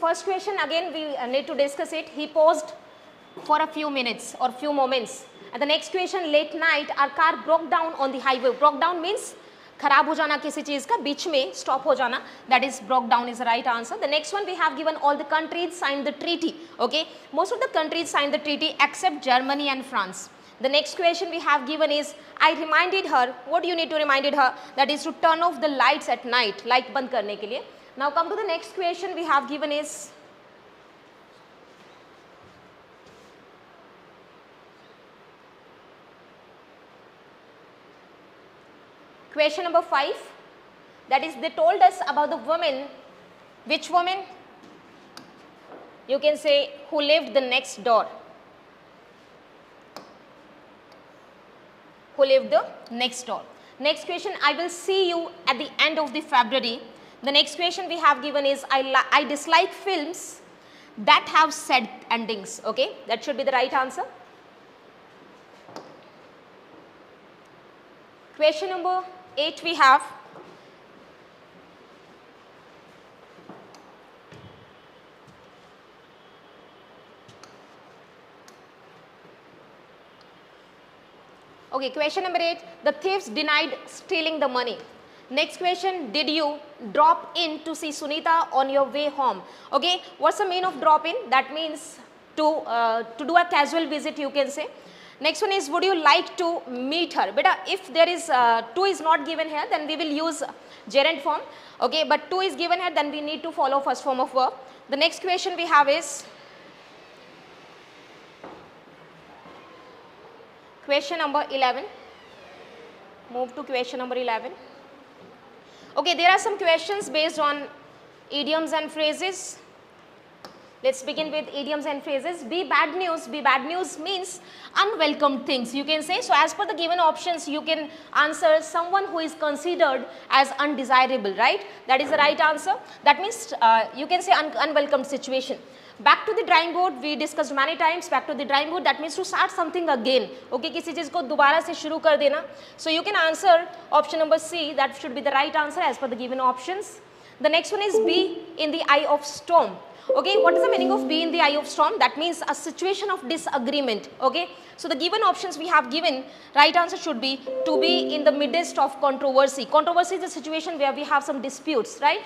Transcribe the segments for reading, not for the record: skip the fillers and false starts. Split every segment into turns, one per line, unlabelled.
first question again we need to discuss it. He paused for a few minutes or few moments. And the next question, late night our car broke down on the highway. Broke down means खराब हो जाना किसी चीज़ का, बीच में stop हो जाना, that is broke down is the right answer. The next one we have given all the countries signed the treaty. Okay, most of the countries signed the treaty except Germany and France. The next question we have given is, I reminded her, what do you need to reminded her? That is to turn off the lights at night, light बंद करने के लिए. Now come to the next question we have given is, question number 5, that is they told us about the woman, which woman? You can say who lived the next door. Who lived the next door. Next question, I will see you at the end of the February. The next question we have given is, I dislike films that have sad endings. Okay, that should be the right answer. Question number 8 we have, okay, question number 8, the thieves denied stealing the money. Next question, did you drop in to see Sunita on your way home? Okay, what's the meaning of drop in? That means to do a casual visit, you can say. Next one is, would you like to meet her? Beta, if there is to is not given here, then we will use gerund form. Okay, but to is given here, then we need to follow first form of verb. The next question we have is question number 11. Move to question number 11. Okay, there are some questions based on idioms and phrases. Let's begin with idioms and phrases. Be bad news. Be bad news means unwelcome things, you can say. So as per the given options, you can answer someone who is considered as undesirable, right? That is the right answer. That means you can say unwelcome situation. Back to the drawing board, we discussed many times. Back to the drawing board, that means to start something again. Okay, किसी चीज़ को दोबारा से शुरू कर देना. So you can answer option number C. That should be the right answer as per the given options. The next one is be in the eye of storm. Okay, what is the meaning of be in the eye of storm? That means a situation of disagreement. Okay, so the given options we have given, right answer should be to be in the midst of controversy. Controversy is a situation where we have some disputes, right?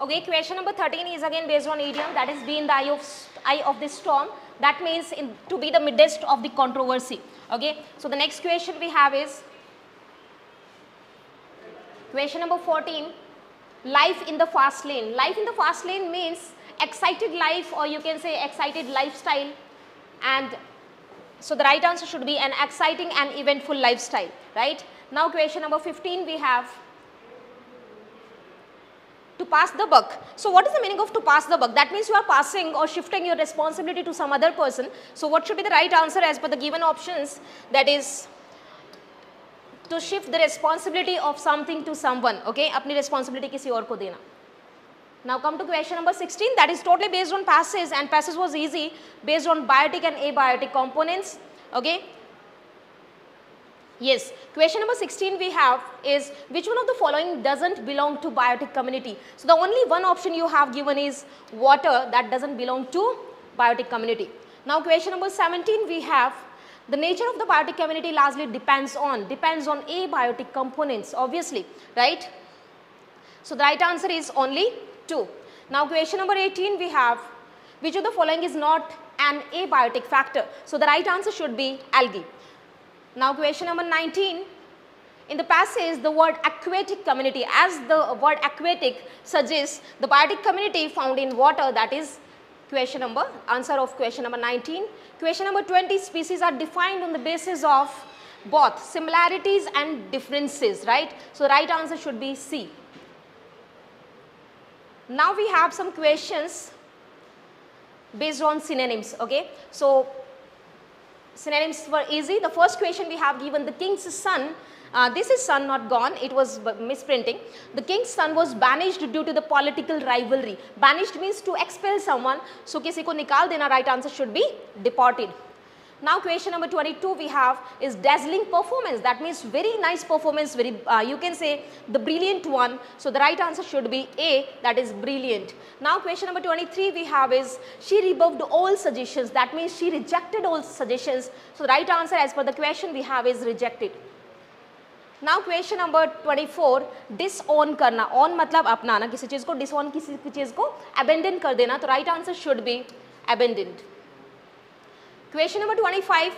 Okay, question number 13 is again based on idiom, that is be in the eye of the storm. That means to be the midst of the controversy. Okay, so the next question we have is question number 14, life in the fast lane. Life in the fast lane means excited life, or you can say excited lifestyle, and so the right answer should be an exciting and eventful lifestyle, right? Now question number 15 we have to pass the buck. So what is the meaning of to pass the buck? That means you are passing or shifting your responsibility to some other person. So what should be the right answer as per the given options? That is to shift the responsibility of something to someone. Okay, अपनी responsibility किसी और को देना. Now come to question number 16. That is totally based on passage, and passage was easy, based on biotic and abiotic components. Okay. Yes, question number 16 we have is, which one of the following doesn't belong to biotic community? So the only one option you have given is water, that doesn't belong to biotic community. Now question number 17 we have, the nature of the biotic community largely depends on abiotic components, obviously, right? So the right answer is only 2. Now question number 18 we have, which of the following is not an abiotic factor? So the right answer should be algae. Now question number 19, in the passage the word aquatic community, as the word aquatic suggests the biotic community found in water, that is question number, answer of question number 19. Question number 20, species are defined on the basis of both similarities and differences, right? So the right answer should be C. Now we have some questions based on synonyms. Okay, so synonyms were easy. The first question we have given, the king's son, this is son, not gone, it was misprinting. The king's son was banished due to the political rivalry. Banished means to expel someone, so किसी को निकाल देना, right answer should be deported. Now question number 22 we have is dazzling performance. That means very nice performance, very you can say the brilliant one. So the right answer should be A, that is brilliant. Now question number 23 we have is she rebuffed all suggestions. That means she rejected all suggestions. So the right answer as per the question we have is rejected. Now question number 24, disown करना, on मतलब अपनाना किसी चीज़ को, disown किसी चीज़ को abandon कर देना, तो right answer should be abandoned. Question number 25,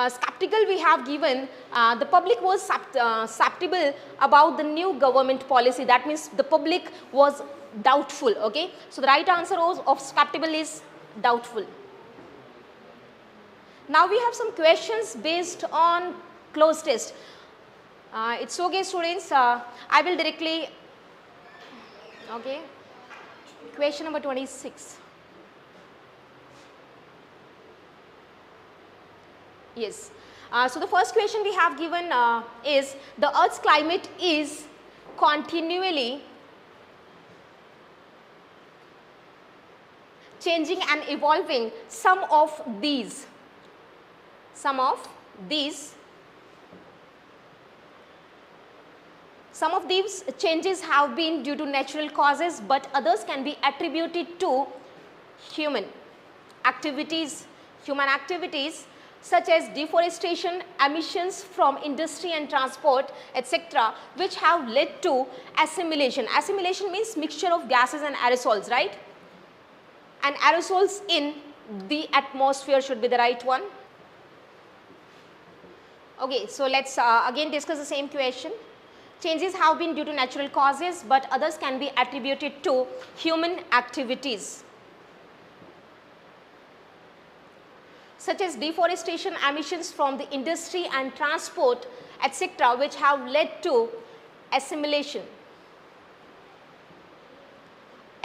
skeptical we have given, the public was skeptical about the new government policy. That means the public was doubtful, okay. So the right answer of skeptical is doubtful. Now we have some questions based on closed test. It's okay students, I will directly, okay, question number 26. Yes, so the first question we have given is the Earth's climate is continually changing and evolving. Some of these changes have been due to natural causes, but others can be attributed to human activities such as deforestation, emissions from industry and transport, etc., which have led to assimilation. Assimilation means mixture of gases and aerosols, right? And aerosols in the atmosphere should be the right one. Okay, so let's again discuss the same question. Changes have been due to natural causes, but others can be attributed to human activities such as deforestation, emissions from the industry and transport, etc., which have led to assimilation.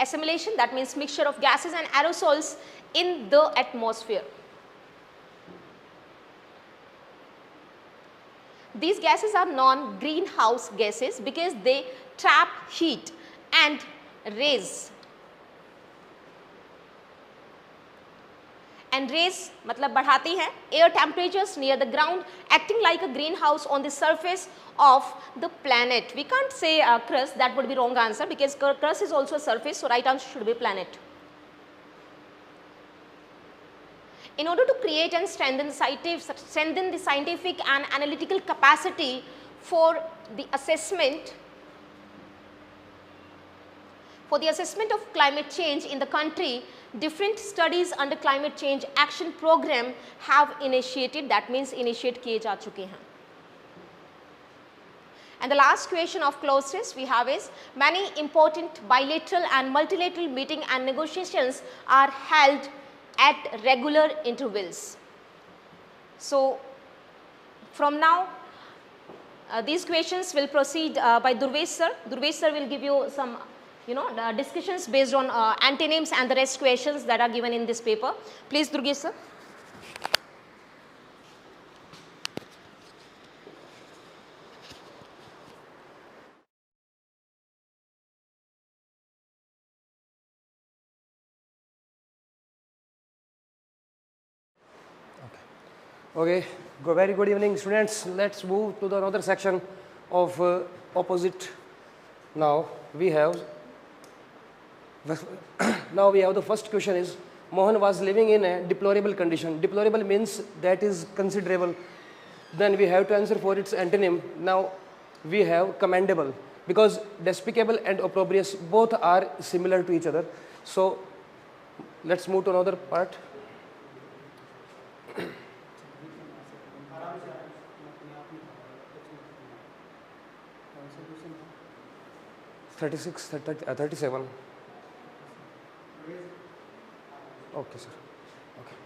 Assimilation, that means mixture of gases and aerosols in the atmosphere. These gases are non-greenhouse gases because they trap heat and raise. And raise मतलब बढ़ाती हैं air temperatures near the ground, acting like a greenhouse on the surface of the planet. We can't say crust, that would be wrong answer because crust is also a surface, so right answer should be planet. In order to create and strengthen the scientific and analytical capacity for the assessment of climate change in the country, different studies under climate change action program have initiated. That means initiate किए जा चुके हैं. And the last question of closed test we have is, many important bilateral and multilateral meeting and negotiations are held at regular intervals. So from now these questions will proceed by Durvesh sir. Durvesh sir will give you some discussions based on antonyms and the rest questions that are given in this paper. Please Durvesh sir.
Okay, very good evening students. Let's move to the another section of opposite. Now we have the first question is, Mohan was living in a deplorable condition. Deplorable means that is considerable. Then we have to answer for its antonym. Now we have commendable, because despicable and opprobrious both are similar to each other. So let's move to another part. 36, 37. Okay, sir. Okay.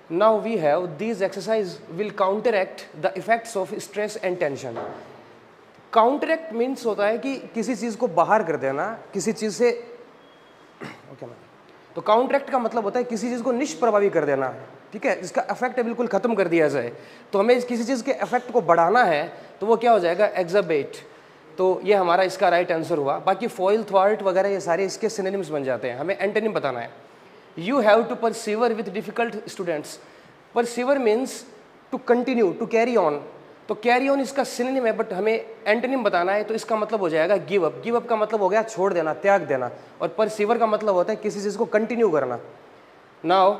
Now we have these exercise will counteract the effects of stress and tension. Counteract means होता है कि किसी चीज़ को बाहर कर देना, किसी चीज़ से okay ना. तो counteract का मतलब होता है किसी चीज़ को निष्प्रभावी कर देना, ठीक है, इसका इफेक्ट बिल्कुल ख़त्म कर दिया जाए. तो हमें किसी चीज़ के इफेक्ट को बढ़ाना है तो वो क्या हो जाएगा, एक्सर्बेट. तो ये हमारा इसका राइट आंसर हुआ. बाकी फॉइल, थ्वार्ट वगैरह ये सारे इसके सिनोनिम्स बन जाते हैं. हमें एंटोनिम बताना है. You have to persevere with difficult students. Persevere means to continue, to carry on. तो कैरी ऑन इसका सिनोनिम है, बट हमें एंटोनिम बताना है, तो इसका मतलब हो जाएगा गिव अप। गिव अप का मतलब हो गया छोड़ देना, त्याग देना, और परसिवर का मतलब होता है किसी चीज़ को कंटिन्यू करना। Now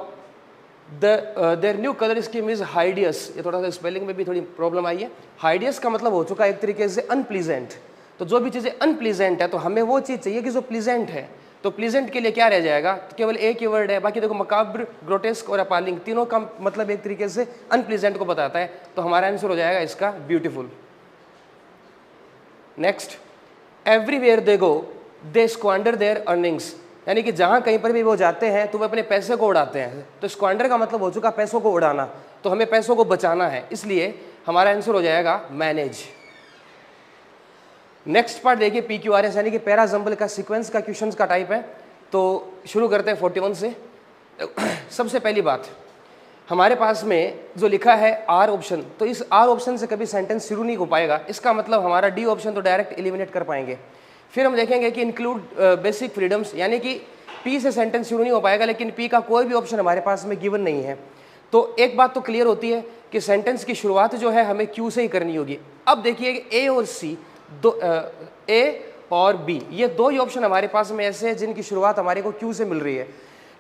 their new colour scheme is hideous. ये थोड़ा सा स्पेलिंग में भी थोड़ी प्रॉब्लम आई है। हाइडियस का मतलब हो चुका है एक तरीके से अनप्लीजेंट। तो जो भी चीज़ें अनप्लीजेंट है तो हमें वो चीज़ चाहिए कि जो प्लीजेंट है। तो प्लीजेंट के लिए क्या रह जाएगा, तो केवल एक ही वर्ड है। बाकी देखो मकाब्र, ग्रोटेस्क और अपालिंग तीनों का मतलब एक तरीके से अनप्लीजेंट को बताता है। तो हमारा आंसर हो जाएगा इसका beautiful. Next, everywhere they go they squander their earnings. यानी कि जहाँ कहीं पर भी वो जाते हैं तो वे अपने पैसे को उड़ाते हैं। तो स्क्वांडर का मतलब हो चुका पैसों को उड़ाना, तो हमें पैसों को बचाना है, इसलिए हमारा आंसर हो जाएगा मैनेज। नेक्स्ट पार्ट देखिए PQRS यानी कि पैराजम्बल का सीक्वेंस का क्वेश्चंस का टाइप है। तो शुरू करते हैं 41 से। सबसे पहली बात, हमारे पास में जो लिखा है R ऑप्शन, तो इस R ऑप्शन से कभी सेंटेंस शुरू नहीं हो पाएगा। इसका मतलब हमारा D ऑप्शन तो डायरेक्ट एलिमिनेट कर पाएंगे। फिर हम देखेंगे कि इंक्लूड बेसिक फ्रीडम्स, यानी कि P से सेंटेंस शुरू नहीं हो पाएगा, लेकिन P का कोई भी ऑप्शन हमारे पास में गिवन नहीं है। तो एक बात तो क्लियर होती है कि सेंटेंस की शुरुआत जो है हमें Q से ही करनी होगी। अब देखिए A और C A और B ये दो ही ऑप्शन हमारे पास में ऐसे हैं जिनकी शुरुआत हमारे को Q से मिल रही है।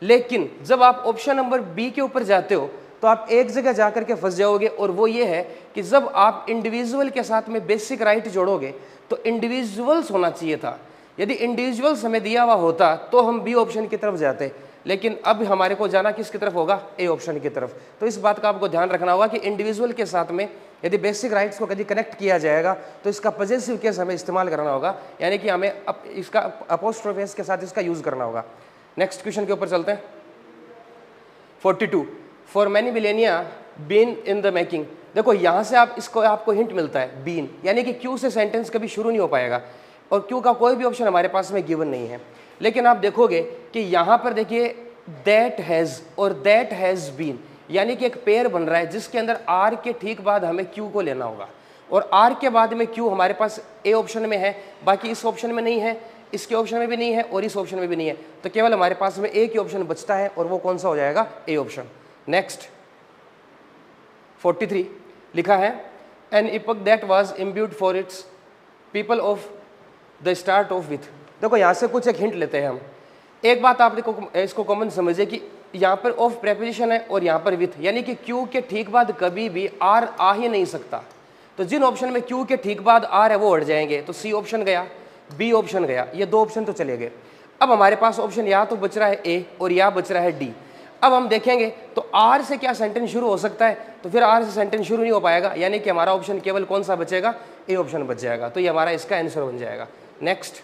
लेकिन जब आप ऑप्शन नंबर B के ऊपर जाते हो तो आप एक जगह जाकर के फंस जाओगे, और वो ये है कि जब आप इंडिविजुअल के साथ में बेसिक राइट जोड़ोगे तो इंडिविजुअल्स होना चाहिए था। यदि इंडिविजुअल्स हमें दिया हुआ होता तो हम B ऑप्शन की तरफ जाते, लेकिन अब हमारे को जाना किसकी तरफ होगा, A ऑप्शन की तरफ। तो इस बात का आपको ध्यान रखना होगा कि इंडिविजुअल के साथ में यदि बेसिक राइट्स को कभी कनेक्ट किया जाएगा तो इसका पॉजेसिव केस हमें इस्तेमाल करना होगा, यानी कि हमें इसका अपोस्ट्रोफी एस के साथ इसका यूज करना होगा। नेक्स्ट क्वेश्चन के ऊपर चलते हैं। 42, for many millennia been in the making. देखो यहाँ से आपको हिंट मिलता है बीन, यानी कि Q से सेंटेंस कभी शुरू नहीं हो पाएगा, और Q का कोई भी ऑप्शन हमारे पास में गिवन नहीं है। लेकिन आप देखोगे कि यहाँ पर देखिए दैट हैज़ और दैट हैज़ बीन, यानी कि एक पेयर बन रहा है जिसके अंदर R के ठीक बाद हमें Q को लेना होगा, और R के बाद में Q हमारे पास A ऑप्शन में है, बाकी इस ऑप्शन में नहीं है, इसके ऑप्शन में भी नहीं है, और इस ऑप्शन में भी नहीं है। तो केवल हमारे पास में एक ही ऑप्शन बचता है, और वो कौन सा हो जाएगा, A ऑप्शन। नेक्स्ट 43 लिखा है an epoch that was imbued for its people of the start of with. देखो यहाँ से कुछ एक हिंट लेते हैं हम। एक बात आप देखो इसको कॉमन समझिए कि यहाँ पर ऑफ प्रेपोजिशन है और यहाँ पर विथ, यानी कि Q के ठीक बाद कभी भी R आ ही नहीं सकता। तो जिन ऑप्शन में Q के ठीक बाद R है वो हट जाएंगे। तो C ऑप्शन गया, B ऑप्शन गया, ये दो ऑप्शन तो चले गए। अब हमारे पास ऑप्शन या तो बच रहा है A और या बच रहा है D। अब हम देखेंगे तो R से क्या सेंटेंस शुरू हो सकता है, तो फिर R से सेंटेंस शुरू नहीं हो पाएगा, यानी कि हमारा ऑप्शन केवल कौन सा बचेगा, A ऑप्शन बच जाएगा। तो ये हमारा इसका आंसर बन जाएगा। नेक्स्ट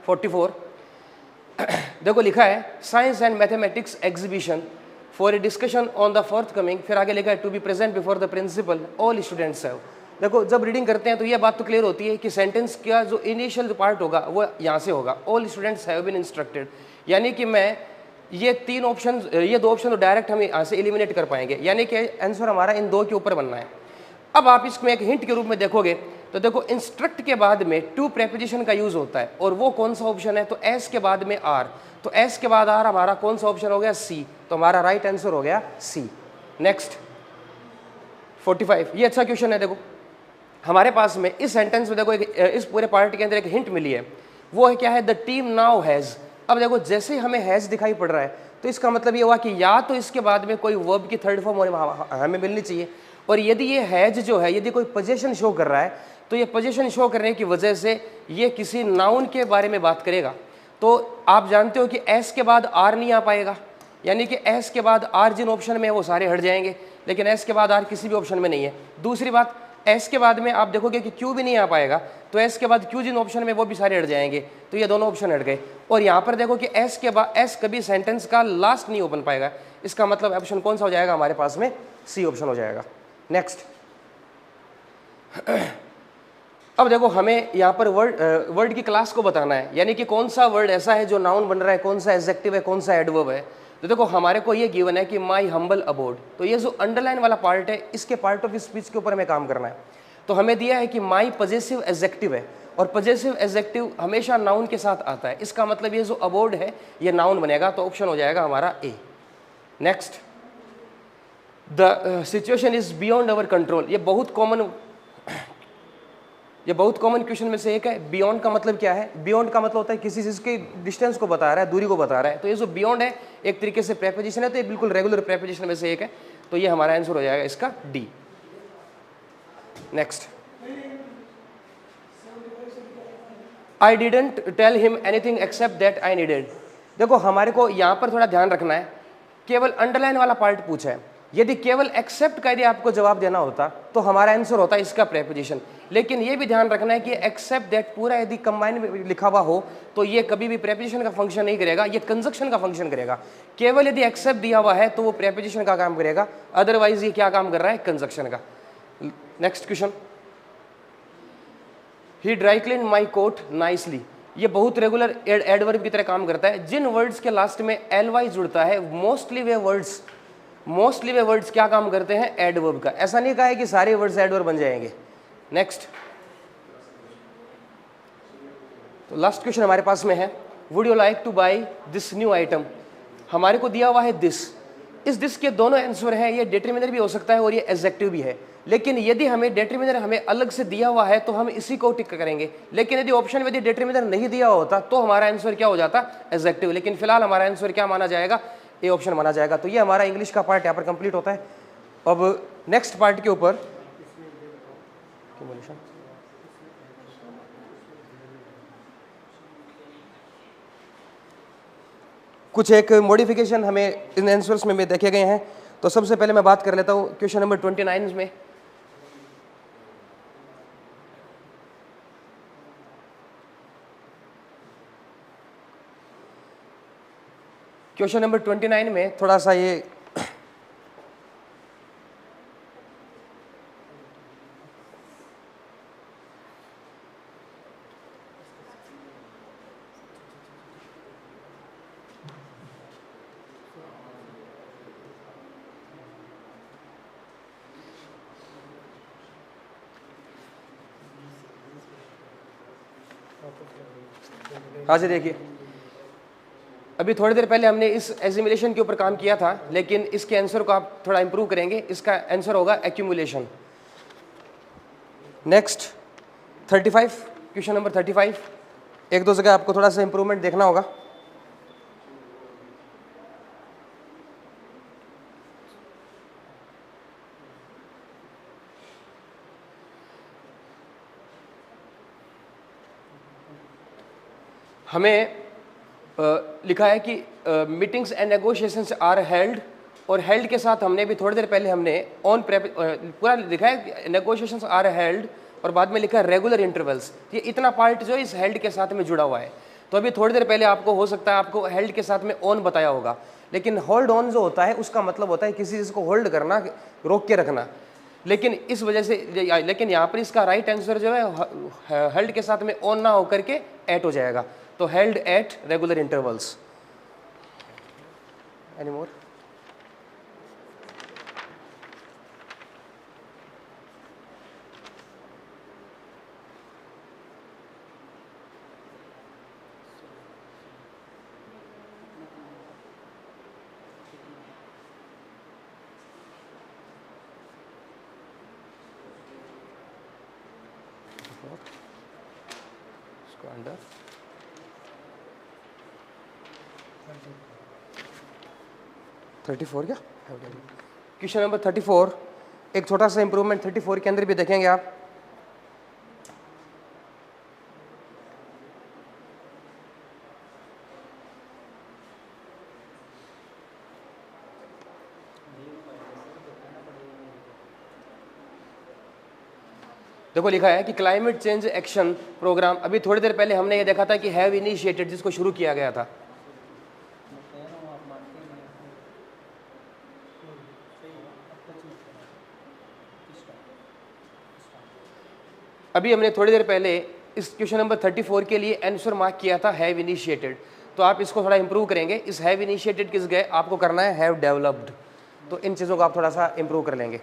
44 देखो लिखा है science and mathematics exhibition for a discussion on the fourth coming, फिर आगे लिखा है to be present before the principal all students have. देखो जब रीडिंग करते हैं तो ये बात तो क्लियर होती है कि सेंटेंस का जो इनिशियल जो पार्ट होगा वो यहाँ से होगा, all students have been instructed, यानी कि मैं ये तीन ऑप्शन, ये दो ऑप्शन तो डायरेक्ट हम यहाँ से एलिमिनेट कर पाएंगे, यानी कि आंसर हमारा इन दो के ऊपर बनना है। अब आप इसमें एक हिंट के रूप में देखोगे तो देखो इंस्ट्रक्ट के बाद में टू प्रेपोजिशन का यूज होता है, और वो कौन सा ऑप्शन है, तो एस के बाद में आर, तो एस के बाद आर हमारा कौन सा ऑप्शन हो गया, सी। तो हमारा राइट आंसर हो गया सी। नेक्स्ट 45 ये अच्छा क्वेश्चन है। देखो हमारे पास में इस सेंटेंस में देखो इस पूरे पार्ट के अंदर एक हिंट मिली है, वो है क्या है, द टीम नाउ हैज़। अब देखो जैसे ही हमें हैज़ दिखाई पड़ रहा है तो इसका मतलब ये हुआ कि या तो इसके बाद में कोई वर्ब की थर्ड फॉर्म हमें मिलनी चाहिए, और यदि ये हैज जो है यदि कोई पोजीशन शो कर रहा है तो ये पोजीशन शो करने की वजह से ये किसी नाउन के बारे में बात करेगा। तो आप जानते हो कि एस के बाद आर नहीं आ पाएगा, यानी कि एस के बाद आर जिन ऑप्शन में है वो सारे हट जाएंगे, लेकिन एस के बाद आर किसी भी ऑप्शन में नहीं है। दूसरी बात, एस के बाद में आप देखोगे कि क्यू भी नहीं आ पाएगा, तो एस के बाद क्यू जिन ऑप्शन में वो भी सारे हट जाएंगे, तो ये दोनों ऑप्शन हट गए। और यहाँ पर देखो कि एस के बाद एस कभी सेंटेंस का लास्ट नहीं ओपन पाएगा, इसका मतलब ऑप्शन कौन सा हो जाएगा हमारे पास में, सी ऑप्शन हो जाएगा। नेक्स्ट अब देखो हमें यहाँ पर वर्ड की क्लास को बताना है, यानी कि कौन सा वर्ड ऐसा है जो नाउन बन रहा है, कौन सा एडजेक्टिव है, कौन सा एडवर्ब है। तो देखो हमारे को ये गिवन है कि माई हम्बल अबोर्ड, तो ये जो अंडरलाइन वाला पार्ट है इसके पार्ट ऑफ स्पीच के ऊपर हमें काम करना है। तो हमें दिया है कि माई पॉजेसिव एडजेक्टिव है, और पॉजेसिव एडजेक्टिव हमेशा नाउन के साथ आता है, इसका मतलब ये जो अबोर्ड है ये नाउन बनेगा, तो ऑप्शन हो जाएगा हमारा A. Next the situation is beyond our control. ये बहुत कॉमन क्वेश्चन में से एक है। बियॉन्ड का मतलब क्या है? बियॉन्ड का मतलब होता है किसी चीज़ के डिस्टेंस को बता रहा है, दूरी को बता रहा है। तो ये जो बियॉन्ड है एक तरीके से प्रेपोजिशन है, तो ये बिल्कुल रेगुलर प्रेपोजिशन में से एक है। तो ये हमारा आंसर हो जाएगा इसका D. Next, I didn't tell him anything except that I needed. देखो हमारे को यहाँ पर थोड़ा ध्यान रखना है, केवल अंडरलाइन वाला पार्ट पूछा है। यदि केवल एक्सेप्ट का यदि आपको जवाब देना होता तो हमारा आंसर होता है इसका प्रेपोजिशन। लेकिन ये भी ध्यान रखना है कि एक्सेप्ट दैट पूरा यदि कंबाइन में लिखा हुआ हो तो ये कभी भी प्रेपोजिशन का फंक्शन नहीं करेगा, ये कंजक्शन का फंक्शन करेगा। केवल यदि एक्सेप्ट दिया हुआ है तो वो प्रेपोजिशन का काम करेगा, अदरवाइज ये क्या काम कर रहा है? कंजक्शन का। Next question, he dry clean my coat nicely. ये बहुत रेगुलर एडवर्ब की तरह काम करता है। जिन वर्ड्स के लास्ट में ly जुड़ता है मोस्टली वे वर्ड्स क्या काम करते हैं? एडवर्ब का। ऐसा नहीं कहा है कि सारे वर्ड्स एडवर्ब बन जाएंगे। नेक्स्ट, तो लास्ट क्वेश्चन हमारे पास में है, would you like two by this new item. हमारे को दिया हुआ है दिस। इस दिस के दोनों आंसर हैं, ये डिटरमिनर भी हो सकता है और ये एडजेक्टिव भी है। लेकिन यदि हमें डिटरमिनर हमें अलग से दिया हुआ है तो हम इसी को टिक करेंगे। लेकिन यदि ऑप्शन में यदि डिटरमिनर नहीं दिया होता तो हमारा आंसर क्या हो जाता? एडजेक्टिव। लेकिन फिलहाल हमारा आंसर क्या माना जाएगा? ए ऑप्शन माना जाएगा। तो ये हमारा इंग्लिश का पार्ट यहाँ पर कंप्लीट होता है। अब नेक्स्ट पार्ट के ऊपर कुछ एक मॉडिफिकेशन हमें इन आंसर्स में देखे गए हैं। तो सबसे पहले मैं बात कर लेता हूँ क्वेश्चन नंबर 29 में। क्वेश्चन नंबर 29 में थोड़ा सा ये हाँ जी, देखिए अभी थोड़ी देर पहले हमने इस एजिमुलेशन के ऊपर काम किया था, लेकिन इसके आंसर को आप थोड़ा इंप्रूव करेंगे। इसका आंसर होगा एक्यूमुलेशन। Next 35, question number 35। एक दो जगह आपको थोड़ा सा इंप्रूवमेंट देखना होगा। हमें लिखा है कि meetings and negotiations are held, और हेल्ड के साथ हमने भी थोड़ी देर पहले हमने ऑन पूरा लिखा है नेगोशिएशंस आर हेल्ड, और बाद में लिखा है रेगुलर इंटरवल्स। ये इतना पार्ट जो इस हेल्ड के साथ में जुड़ा हुआ है। तो अभी थोड़ी देर पहले आपको हो सकता है आपको हेल्ड के साथ में ऑन बताया होगा, लेकिन होल्ड ऑन जो होता है उसका मतलब होता है किसी चीज़ को होल्ड करना, रोक के रखना। लेकिन इस वजह से लेकिन यहाँ पर इसका राइट आंसर जो है हेल्ड के साथ में ऑन ना होकर के एट हो जाएगा। तो held at regular intervals. Any more? इसको अंडर 34 क्या? क्वेश्चन नंबर 34, एक छोटा सा इंप्रूवमेंट 34 के अंदर भी देखेंगे आप। देखो लिखा है कि क्लाइमेट चेंज एक्शन प्रोग्राम, अभी थोड़ी देर पहले हमने ये देखा था कि हैव इनिशिएटेड, जिसको शुरू किया गया था। अभी हमने थोड़ी देर पहले इस क्वेश्चन नंबर 34 के लिए आंसर मार्क किया था हैव इनिशिएटेड। तो आप इसको थोड़ा इंप्रूव करेंगे। इस हैव इनिशिएटेड किस गए आपको करना है हैव डेवलप्ड। तो इन चीज़ों को आप थोड़ा सा इंप्रूव कर लेंगे।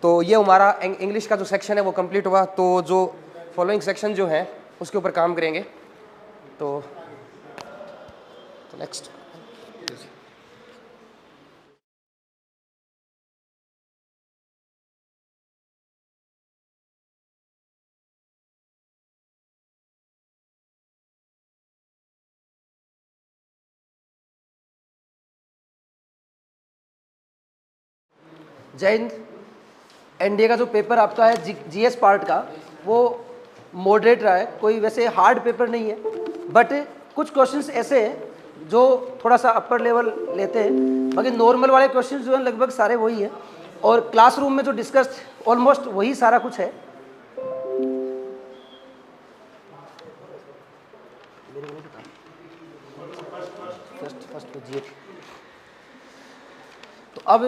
तो ये हमारा इंग्लिश का जो सेक्शन है वो कंप्लीट हुआ। तो जो फॉलोइंग सेक्शन जो है उसके ऊपर काम करेंगे। तो नेक्स्ट
जय हिंद। एनडीए का जो पेपर आपका है जीएस पार्ट का, वो मॉडरेट रहा है, कोई वैसे हार्ड पेपर नहीं है, बट कुछ क्वेश्चंस ऐसे हैं जो थोड़ा सा अपर लेवल लेते हैं, बाकी नॉर्मल वाले क्वेश्चंस जो हैं लगभग सारे वही हैं, और क्लासरूम में जो डिस्कस ऑलमोस्ट वही सारा कुछ है। फर्स्ट जी। तो अब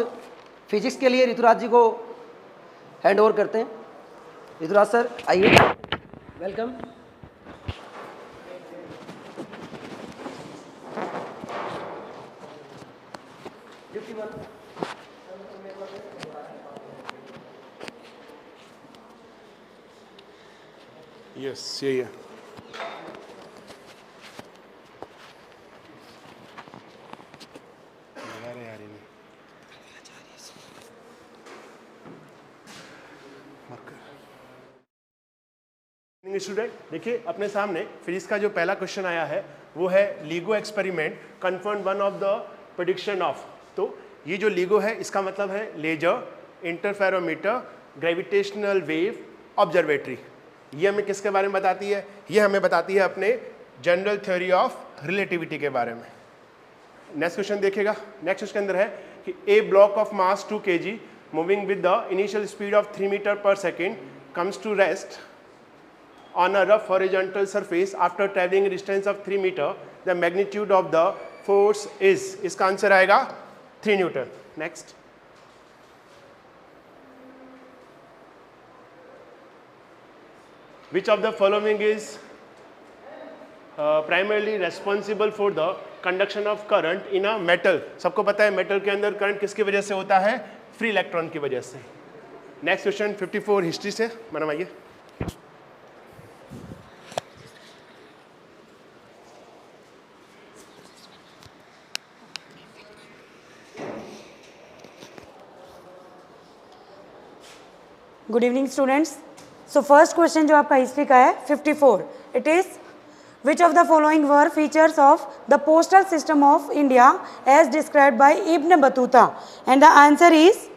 फिजिक्स के लिए ऋतुराज जी को हैंड ओवर करते हैं। ऋतुराज सर आइए, वेलकम।
यस, यही है। स्टूडेंट देखिए, अपने सामने फिजिक्स का जो पहला क्वेश्चन आया है वो है LIGO experiment confirm one of the prediction of. तो ये जो LIGO है इसका मतलब है laser interferometer gravitational wave observatory. ये हमें किसके बारे में बताती है? ये हमें बताती है अपने जनरल थ्योरी ऑफ रिलेटिविटी के बारे में। नेक्स्ट क्वेश्चन देखिएगा। नेक्स्ट क्वेश्चन के अंदर है कि a block of mass 2 kg moving with the initial speed of 3 metre per second comes to rest on a rough horizontal surface after traveling a distance of 3 meter, the magnitude of the force is, इसका answer आएगा 3 Newton. Next, which of the following is primarily responsible for the conduction of current in a metal? सबको पता है metal के अंदर current किसकी वजह से होता है? फ्री इलेक्ट्रॉन की वजह से। नेक्स्ट क्वेश्चन 54 हिस्ट्री से बनवाइए।
Good evening students. So first question जो आपका हिस्ट्री का है 54, it is which of the following were features of the postal system of India as described by Ibn Battuta, and the answer is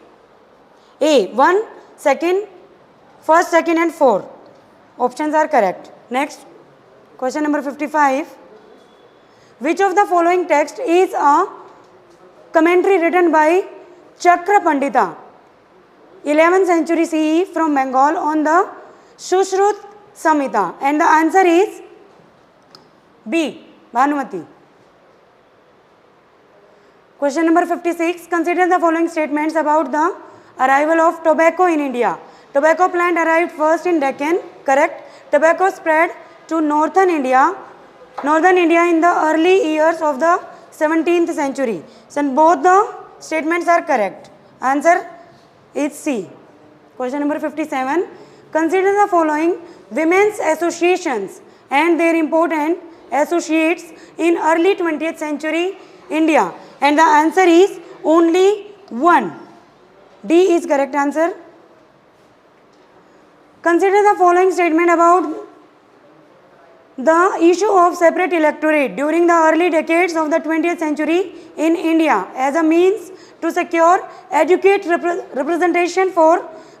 A 1, 2, 1st, 2nd and 4. Options are correct. Next, question number 55. Which of the following text is a commentary written by Chakra Pandita, 11th century CE from Bengal on the Sushrut Samhita, and the answer is B. Bhanumati. Question number 56. Consider the following statements about the arrival of tobacco in India. Tobacco plant arrived first in Deccan, correct. Tobacco spread to northern India in the early years of the 17th century. So both the statements are correct. Answer is C. Question number 57. Consider the following women's associations and their important associates in early 20th century India, and the answer is only one. D is correct answer. Consider the following statement about the issue of separate electorate during the early decades of the 20th century in India as a means to secure adequate representation for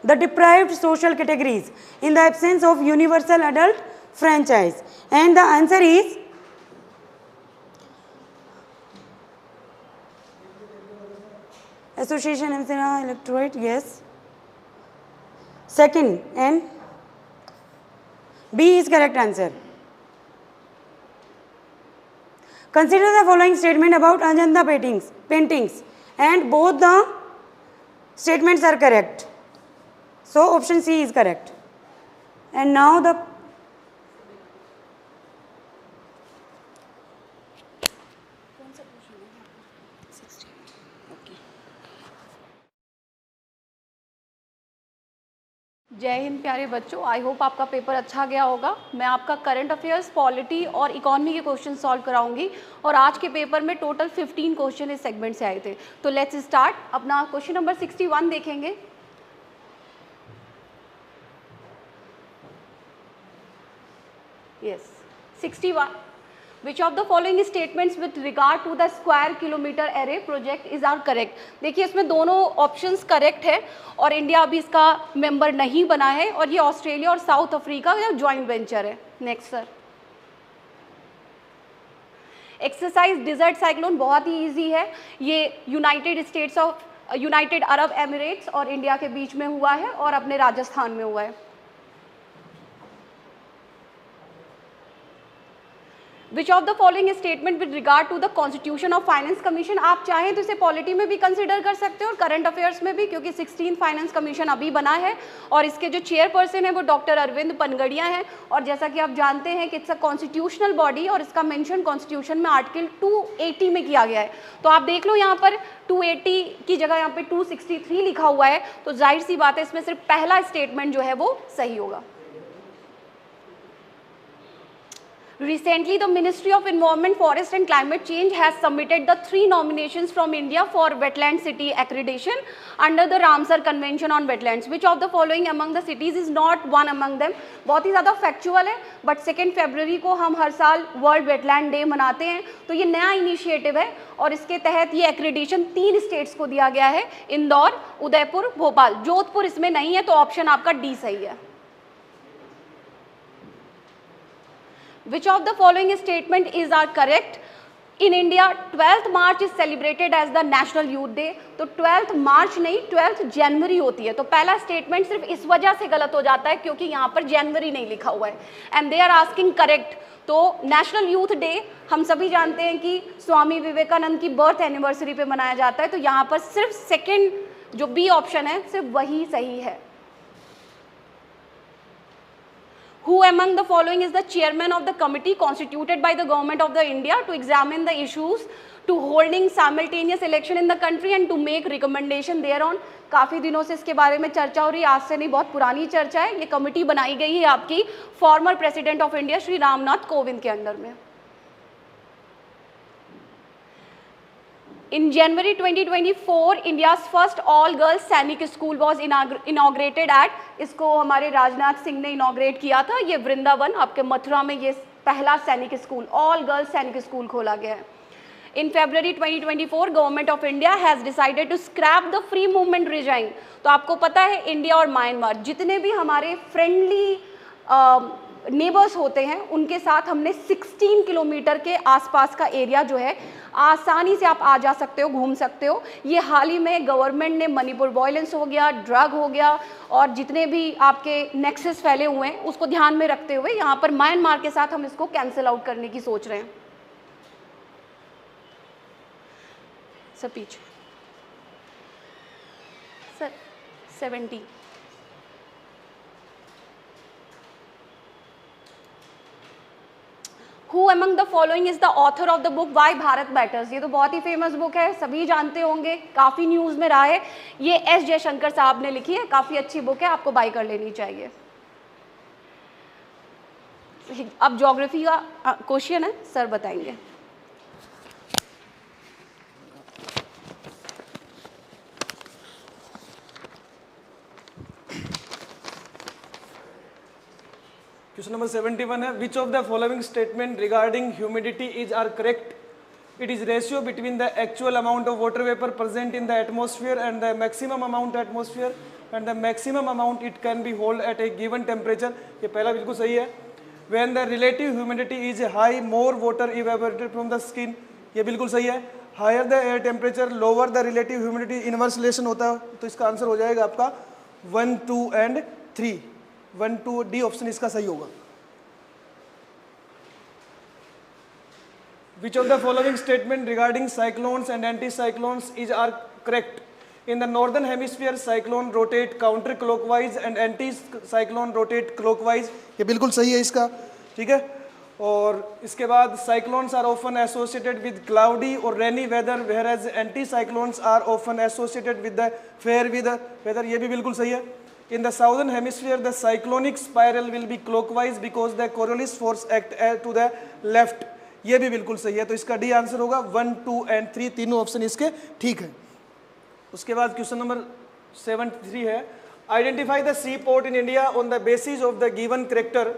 the deprived social categories in the absence of universal adult franchise, and the answer is association electorate, yes. Second, and B is correct answer. Consider the following statement about Ajanta paintings, and both the statements are correct. So option C is correct. And now the
जय हिंद प्यारे बच्चों, I hope आपका paper अच्छा गया होगा। मैं आपका current affairs, polity और इकोनॉमी के क्वेश्चन सॉल्व कराऊंगी, और आज के पेपर में टोटल 15 क्वेश्चन इस सेगमेंट से आए थे। तो लेट्स स्टार्ट। अपना क्वेश्चन नंबर 61 देखेंगे। Yes, 61 which of the following statements with regard to the square kilometre array project is are correct. देखिए इसमें दोनों ऑप्शंस करेक्ट है और इंडिया अभी इसका मेंबर नहीं बना है और ये ऑस्ट्रेलिया और साउथ अफ्रीका का ज्वाइंट वेंचर है। Next sir, exercise desert cyclone बहुत ही इजी है, ये यूनाइटेड अरब एमिरेट्स और इंडिया के बीच में हुआ है और अपने राजस्थान में हुआ है। Which of the following statement with regard to the constitution of finance commission, आप चाहें तो इसे पॉलिटी में भी कंसिडर कर सकते हो और करंट अफेयर्स में भी, क्योंकि 16 फाइनेंस कमीशन अभी बना है और इसके जो चेयरपर्सन है वो डॉक्टर अरविंद पनगड़िया हैं और जैसा कि आप जानते हैं कि इट्स अ कॉन्स्टिट्यूशनल बॉडी और इसका मेंशन कॉन्स्टिट्यूशन में आर्टिकल 280 में किया गया है। तो आप देख लो यहाँ पर 280 की जगह यहाँ पे 263 लिखा हुआ है, तो जाहिर सी बात है इसमें सिर्फ पहला स्टेटमेंट जो है वो सही होगा। Recently, the Ministry of Environment, Forest and Climate Change has submitted the 3 nominations from India for Wetland City accreditation under the Ramsar Convention on Wetlands. Which of the following among the cities is not one among them? बहुत ही ज़्यादा factual है, but 2 फरवरी को हम हर साल world wetland day मनाते हैं, तो ये नया इनिशिएटिव है और इसके तहत ये एक्रेडिटेशन 3 स्टेट्स को दिया गया है, इंदौर, उदयपुर, भोपाल। जोधपुर इसमें नहीं है, तो ऑप्शन आपका डी सही है। Which of the following statement is are correct? In India, 12th March is celebrated as the National Youth Day. तो 12th मार्च नहीं 12th जनवरी होती है, तो पहला स्टेटमेंट सिर्फ इस वजह से गलत हो जाता है क्योंकि यहाँ पर जनवरी नहीं लिखा हुआ है and they are asking correct. तो नेशनल यूथ डे हम सभी जानते हैं कि स्वामी विवेकानंद की बर्थ एनिवर्सरी पे मनाया जाता है, तो यहाँ पर सिर्फ सेकेंड जो बी ऑप्शन है सिर्फ वही सही है। Who among the following is the chairman of the committee constituted by the government of the India to examine the issues to holding simultaneous election in the country and to make recommendation thereon? काफ़ी दिनों से इसके बारे में चर्चा हो रही है, आज से नहीं बहुत पुरानी चर्चा है। ये कमिटी बनाई गई है आपकी former president of India Shri Ramnath Kovind के अंडर में। In January 2024, India's first all-girls सैनिक स्कूल was inaugurated at, इसको हमारे राजनाथ सिंह ने इनॉग्रेट किया था। ये वृंदावन आपके मथुरा में ये पहला Sainik school, all girls Sainik school खोला गया है। In February 2024, government of India has decided to scrap the free movement regime. तो आपको पता है इंडिया और म्यांमार जितने भी हमारे फ्रेंडली नेबर्स होते हैं उनके साथ हमने 16 किलोमीटर के आसपास का एरिया जो है आसानी से आप आ जा सकते हो, घूम सकते हो। ये हाल ही में गवर्नमेंट ने मणिपुर वायलेंस हो गया, ड्रग हो गया और जितने भी आपके नेक्सस फैले हुए हैं उसको ध्यान में रखते हुए यहाँ पर म्यांमार के साथ हम इसको कैंसिल आउट करने की सोच रहे हैं। सर पीछे sir 70। Who among the following is the author of the book Why Bharat Matters? ये तो बहुत ही फेमस बुक है, सभी जानते होंगे, काफ़ी न्यूज़ में रहा है। ये एस जयशंकर साहब ने लिखी है, काफ़ी अच्छी बुक है, आपको बाय कर लेनी चाहिए। अब ज्योग्राफी का क्वेश्चन है, सर बताएंगे।
क्वेश्चन नंबर 71 है, which of the following statement regarding humidity is are correct? It is ratio between the actual amount of water vapour present in the atmosphere and the maximum amount atmosphere and the maximum amount it can be hold at a given temperature. ये पहला बिल्कुल सही है। When the relative humidity is high more water evaporated from the skin, ये बिल्कुल सही है। Higher the air temperature lower the relative humidity, inverse relation होता है, तो इसका आंसर हो जाएगा आपका 1, 2 एंड 3। 1, 2 डी ऑप्शन इसका सही होगा। Which of the following statement regarding cyclones and anticyclones is are correct? In the northern hemisphere, cyclone rotate counterclockwise and anticyclone rotate clockwise. ये बिल्कुल सही है इसका, ठीक है। और इसके बाद cyclones are often associated with cloudy or rainy weather, whereas anticyclones are often associated with the fair weather. ये भी बिल्कुल सही है। In the southern hemisphere, the cyclonic spiral will be clockwise because the Coriolis force act to the left. ये भी बिल्कुल सही है, तो इसका डी आंसर होगा। 1, 2 एंड 3 तीनों ऑप्शन इसके ठीक है। उसके बाद क्वेश्चन नंबर 73 है, identify the sea port in India on the basis of the given character.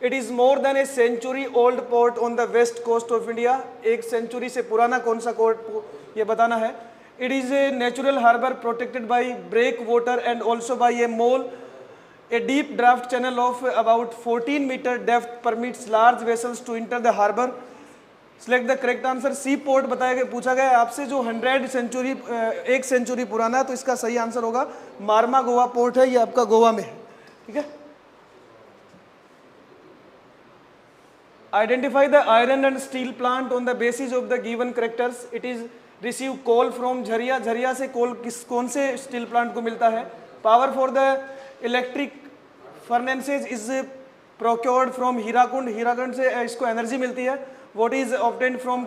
It is more than a century old port on the west coast of India. 1 century से पुराना कौन सा पोर्ट ये बताना है। It is a natural harbour protected by break water and also by a mole. A deep draft channel of about 14 meter depth permits large vessels to enter the harbor. Select the correct answer. Sea port बताया गया, पूछा गया आपसे जो 1 century पुराना है, तो इसका सही आंसर होगा मार्मा गोवा पोर्ट है, ये आपका गोवा में है। ठीक है। Identify the iron and steel plant on the basis of the given characters. It is receive coal from Jharia. Jharia से कोल कौन से स्टील प्लांट को मिलता है। Power for the electric furnaces is procured from Hirakud. Hirakud से इसको एनर्जी मिलती है। What is obtained from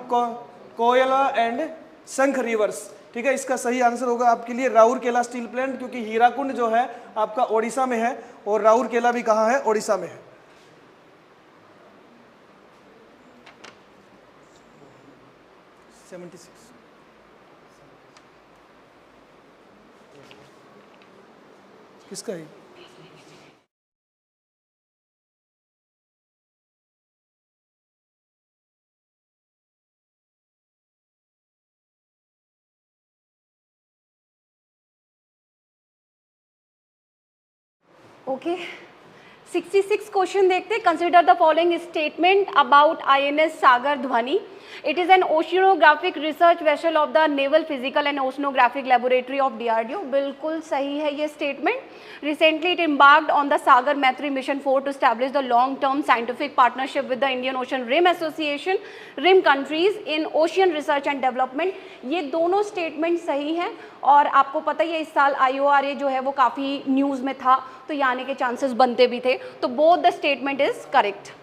Koel and Sankh rivers. ठीक है, इसका सही आंसर होगा आपके लिए राउरकेला स्टील प्लांट, क्योंकि हीराकुंड जो है आपका ओडिशा में है और राउरकेला भी कहाँ है, ओडिशा में है। किसका है?
ओके 66 क्वेश्चन देखते। Consider the following statement about INS Sagar Dhwani. It is an oceanographic research vessel of the naval physical and oceanographic laboratory of DRDO। बिल्कुल सही है ये statement. Recently it embarked on the Sagar Maitri Mission 4 to establish the long-term scientific partnership with the Indian Ocean Rim Association, rim countries in ocean research and development। ये दोनों statement सही हैं और आपको पता ही है इस साल IORA जो है वो काफ़ी न्यूज़ में था, तो ये आने के चांसेस बनते भी थे। तो both the statement is correct.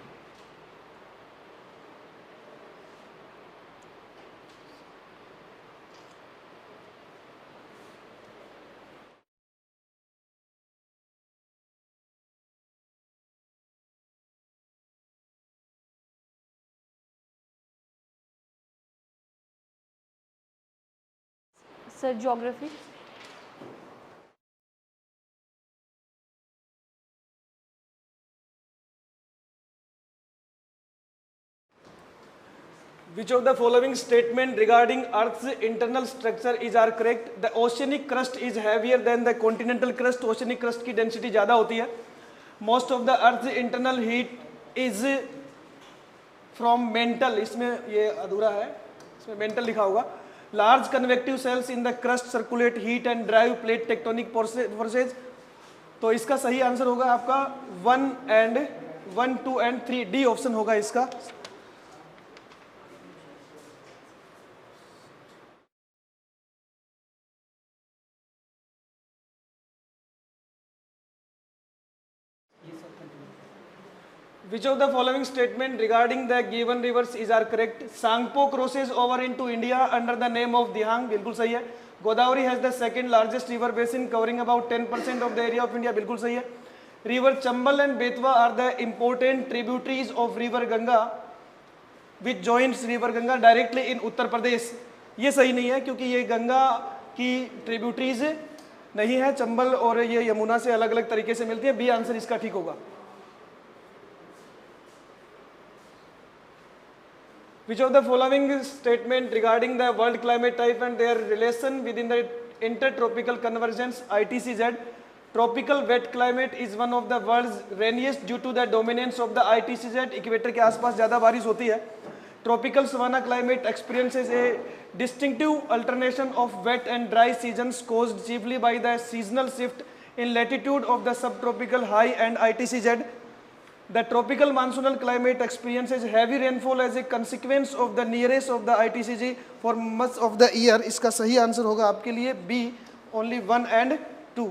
Sir geography.
Which of the following statement regarding Earth's internal structure is are correct? The oceanic crust is heavier than the continental crust। oceanic crust की density ज़्यादा होती है। Most of the Earth's internal heat is from mantle। इसमें ये अधूरा है, इसमें mantle लिखा होगा। Large convective cells in the crust circulate heat and drive plate tectonic forces। तो इसका सही आंसर होगा आपका 1 and 1, 2 and 3 डी ऑप्शन होगा इसका। Which of the following statement regarding the given rivers is are correct? Sangpo crosses over into India under the name of Dihang। बिल्कुल सही है। Godavari has the second largest river basin covering about 10% of the area of India। बिल्कुल सही है। River Chambal and Betwa are the important tributaries of river Ganga which joins river Ganga directly in Uttar Pradesh. ये सही नहीं है क्योंकि ये गंगा की ट्रिब्यूटरीज नहीं है, चंबल और ये यमुना से अलग अलग तरीके से मिलती है। बी आंसर इसका ठीक होगा। Which of the following statement regarding the world climate type and their relation within the intertropical convergence ITCZ? Tropical wet climate is one of the world's rainiest due to the dominance of the ITCZ। Equator के आसपास ज़्यादा बारिश होती है। Tropical savanna climate experiences a distinctive alternation of wet and dry seasons caused chiefly by the seasonal shift in latitude of the subtropical high and ITCZ। The tropical monsoonal climate experiences heavy rainfall as a consequence of the nearest of the ITCZ for much of the year। इसका सही answer होगा आपके लिए B only 1 and 2।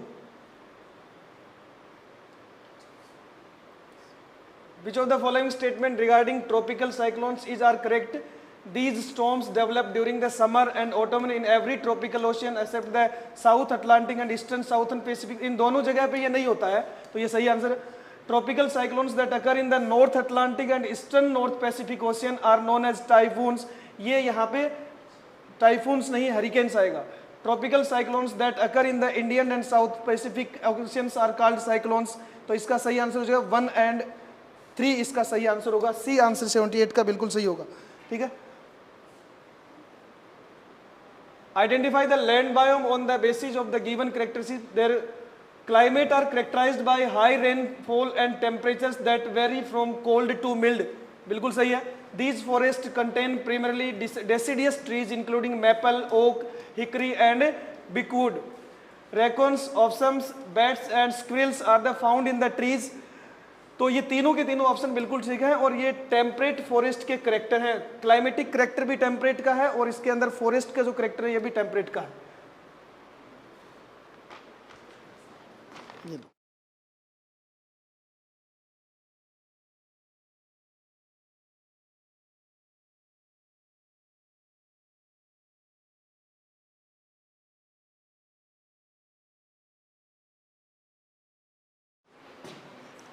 Which of the following statement regarding tropical cyclones is are correct? These storms develop during the summer and autumn in every tropical ocean except the South Atlantic and Eastern Southern Pacific। इन दोनों जगह पे ये नहीं होता है, तो ये सही आंसर है। Tropical cyclones that occur in the North Atlantic and Eastern North Pacific Ocean are known as typhoons। ये यहाँ पे typhoons नहीं, hurricanes आएगा। Tropical cyclones that occur in the Indian and South Pacific Oceans are called cyclones। तो इसका सही answer हो जाएगा 1 and 3 इसका सही आंसर होगा, सी आंसर 78 का बिल्कुल सही होगा। ठीक है, identify the land biome on the basis of the given characteristics their climate are characterised by high rainfall and temperatures that vary from cold to mild, बिल्कुल सही है। These forest contain primarily deciduous trees including maple, oak, hickory and beechwood. Raccoons, opossums, bats and squirrels are the found in the trees. तो ये तीनों के तीनों option बिल्कुल ठीक है और ये टेम्परेट फॉरेस्ट के करेक्टर हैं। क्लाइमेटिक करेक्टर भी टेम्परेट का है और इसके अंदर फॉरेस्ट का जो करेक्टर है ये भी टेम्परेट का है।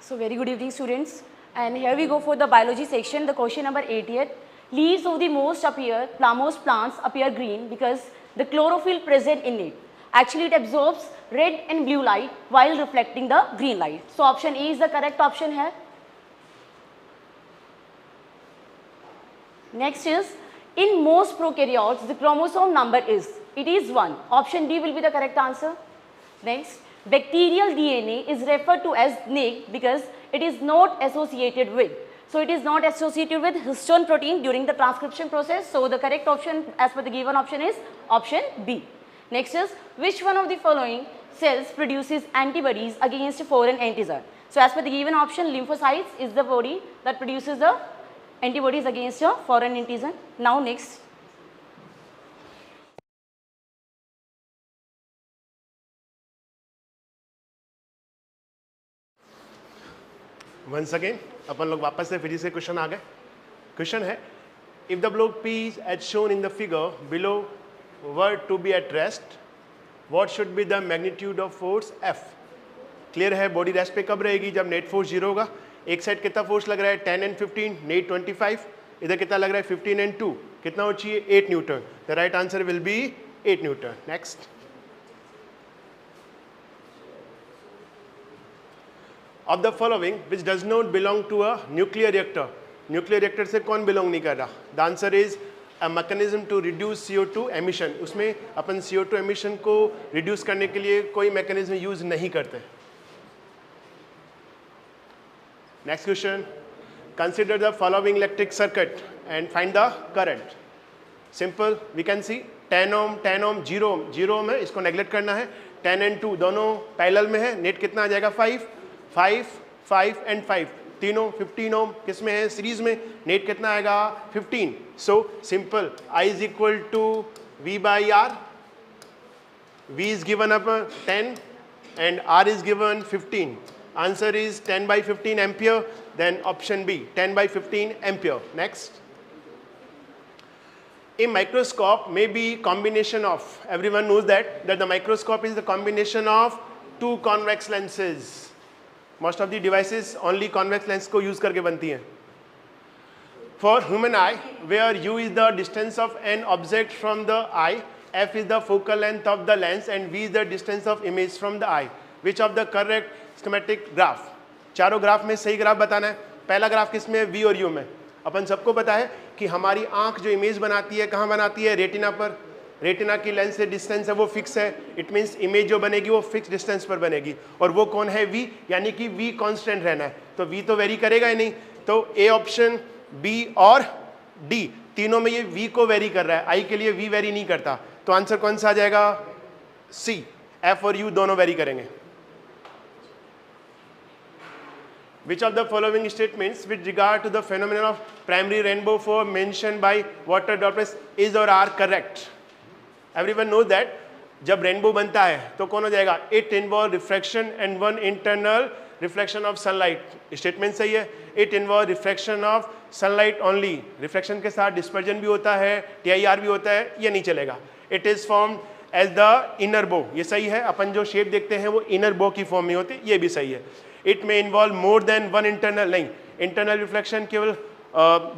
So very good evening students, and here we go for the biology section. The question number 80th. Leaves of the most plants appear green because the chlorophyll present in it. Actually it absorbs red and blue light while reflecting the green light. So option A is the correct option here. Next is, in most prokaryotes the chromosome number is, it is 1. Option D will be the correct answer. Next, bacterial DNA is referred to as NIC because it is not associated with. So it is not associated with histone protein during the transcription process. So the correct option as per the given option is option B. Next is, which one of the following cells produces antibodies against foreign antigen? So as per the given option, lymphocytes is the body that produces the antibodies against a foreign antigen. Now next.
Once again अपन लोग वापस से फिर से question आ गए। Question है, if the block P as shown in the figure below were to be at rest, what should be the magnitude of force F? Clear है, body rest पे कब रहेगी? जब नेट फोर्स 0 होगा। एक साइड कितना फोर्स लग रहा है? 10 and 15, नेट 25। इधर कितना लग रहा है? 15 and 2, कितना हो चाहिए? 8 Newton. The right answer will be 8 Newton. Next, of the following which does not belong to a nuclear reactor? Nuclear reactor से कौन बिलोंग नहीं कर रहा? The answer is a mechanism to reduce CO2 emission. उसमें अपन CO2 emission को reduce करने के लिए कोई मैकेनिज्म यूज नहीं करते। Next question, consider the following electric circuit and find the current. Simple, we can see 10 ohm 10 ohm 0 ohm 0 ohm है, इसको नेग्लेक्ट करना है। 10 and 2 दोनों पैरेलल में है, नेट कितना आ जाएगा? 5 5 5 and 5, तीनों 15 ओम किस में है? सीरीज में। नेट कितना आएगा? 15। So simple, I is equal to V by R. V is given up 10 and R is given 15. Answer is 10 by 15 ampere. Then option B, 10 by 15 ampere. Next, a microscope may be combination of, everyone knows that the microscope is the combination of two convex lenses. Most of the devices only convex lens को use करके बनती हैं। For human eye, where U is the distance of an object from the eye, F is the focal length of the lens and V is the distance of image from the eye. Which of the correct schematic graph? चारों graph में सही graph बताना है। पहला graph किस में है? V और U में। अपन सबको पता है कि हमारी आंख जो इमेज बनाती है कहाँ बनाती है? रेटिना पर। रेटिना की लेंस से डिस्टेंस है वो फिक्स है, इट मीन्स इमेज जो बनेगी वो फिक्स डिस्टेंस पर बनेगी। और वो कौन है? V, यानी कि V कांस्टेंट रहना है, तो V तो वेरी करेगा ही नहीं। तो A ऑप्शन, B और D तीनों में ये V को वेरी कर रहा है, I के लिए V वेरी नहीं करता। तो आंसर कौन सा आ जाएगा? C। F और U दोनों वेरी करेंगे। Which of the following statements with regard to the phenomenon of primary rainbow form mentioned by water droplets is or are correct? Everyone knows that जब रेनबो बनता है तो कौन हो जाएगा? It involve refraction and one internal reflection of sunlight. Statement सही है। It involve refraction of sunlight only. Reflection के साथ डिस्पर्जन भी होता है, TIR भी होता है, ये नहीं चलेगा। It is formed as the inner bow, ये सही है। अपन जो शेप देखते हैं वो इनर बो की फॉर्म में होती है, ये भी सही है। It may involve more than one internal, नहीं, इंटरनल रिफ्लेक्शन केवल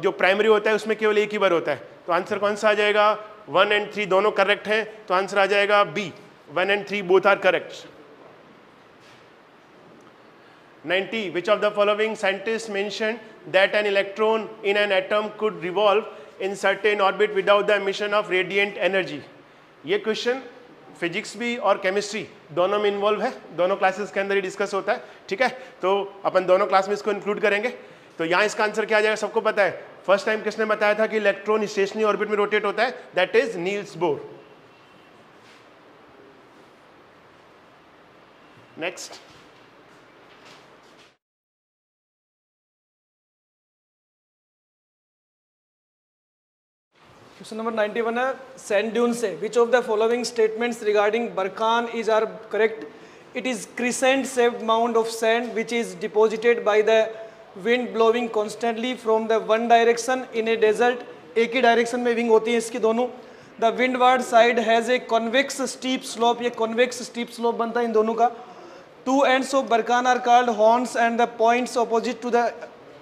जो प्राइमरी होता है उसमें केवल एक ही बार होता है। तो आंसर कौन सा आ जाएगा? 1 and 3 दोनों करेक्ट हैं, तो आंसर आ जाएगा B। 1 and 3 both are correct. 90. Which of the following scientists mentioned that an electron in an atom could revolve in certain orbit without the emission of radiant energy? ये question physics भी और chemistry दोनों में involve है, दोनों classes के अंदर ही discuss होता है, ठीक है। तो अपन दोनों क्लास में इसको इंक्लूड करेंगे। तो यहाँ इसका आंसर क्या आ जाएगा, सबको पता है। फर्स्ट टाइम किसने बताया था कि इलेक्ट्रॉन स्टेशनरी ऑर्बिट में रोटेट होता है? That is Niels Bohr. Next,
question number 91 है सैंड ड्यून से। Which of the following statements regarding barchan is are correct? It is crescent shaped mount of sand which is deposited by the wind blowing constantly from the one direction in a desert. एक ही direction में wind होती है इसकी दोनों। The windward side has a convex steep slope, ये convex steep slope बनता है इन दोनों का। Two ends of barchan are called horns and the points opposite to the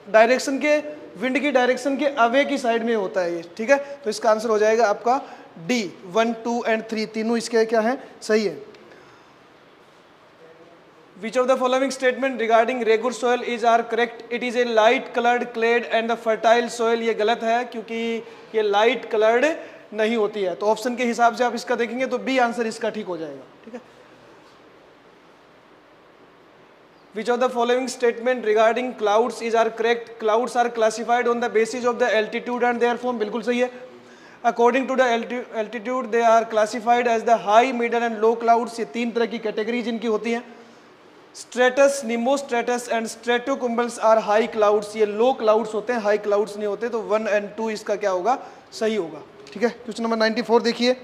direction के, विंड की डायरेक्शन के अवे की साइड में होता है ये, ठीक है। तो इसका आंसर हो जाएगा आपका डी, 1, 2 एंड 3 तीनों इसके क्या है, सही है। Which of the following statement regarding regur soil is are correct? It is a light coloured clayed and the fertile soil. ये गलत है क्योंकि ये लाइट कलर्ड नहीं होती है। तो ऑप्शन के हिसाब से आप इसका देखेंगे तो बी आंसर इसका ठीक हो जाएगा, ठीक है। Which of the following statement regarding clouds is are correct? Clouds are classified on the basis of the altitude and their form, बिल्कुल सही है। According to the altitude they are classified as the high, middle and low clouds। ये तीन तरह की categories इनकी होती हैं। Stratus, Nimbostratus and Stratocumulus are high clouds। ये low clouds होते हैं, high clouds नहीं होते। तो 1 and 2 इसका क्या होगा, सही होगा, ठीक है। क्वेश्चन नंबर 94 देखिए।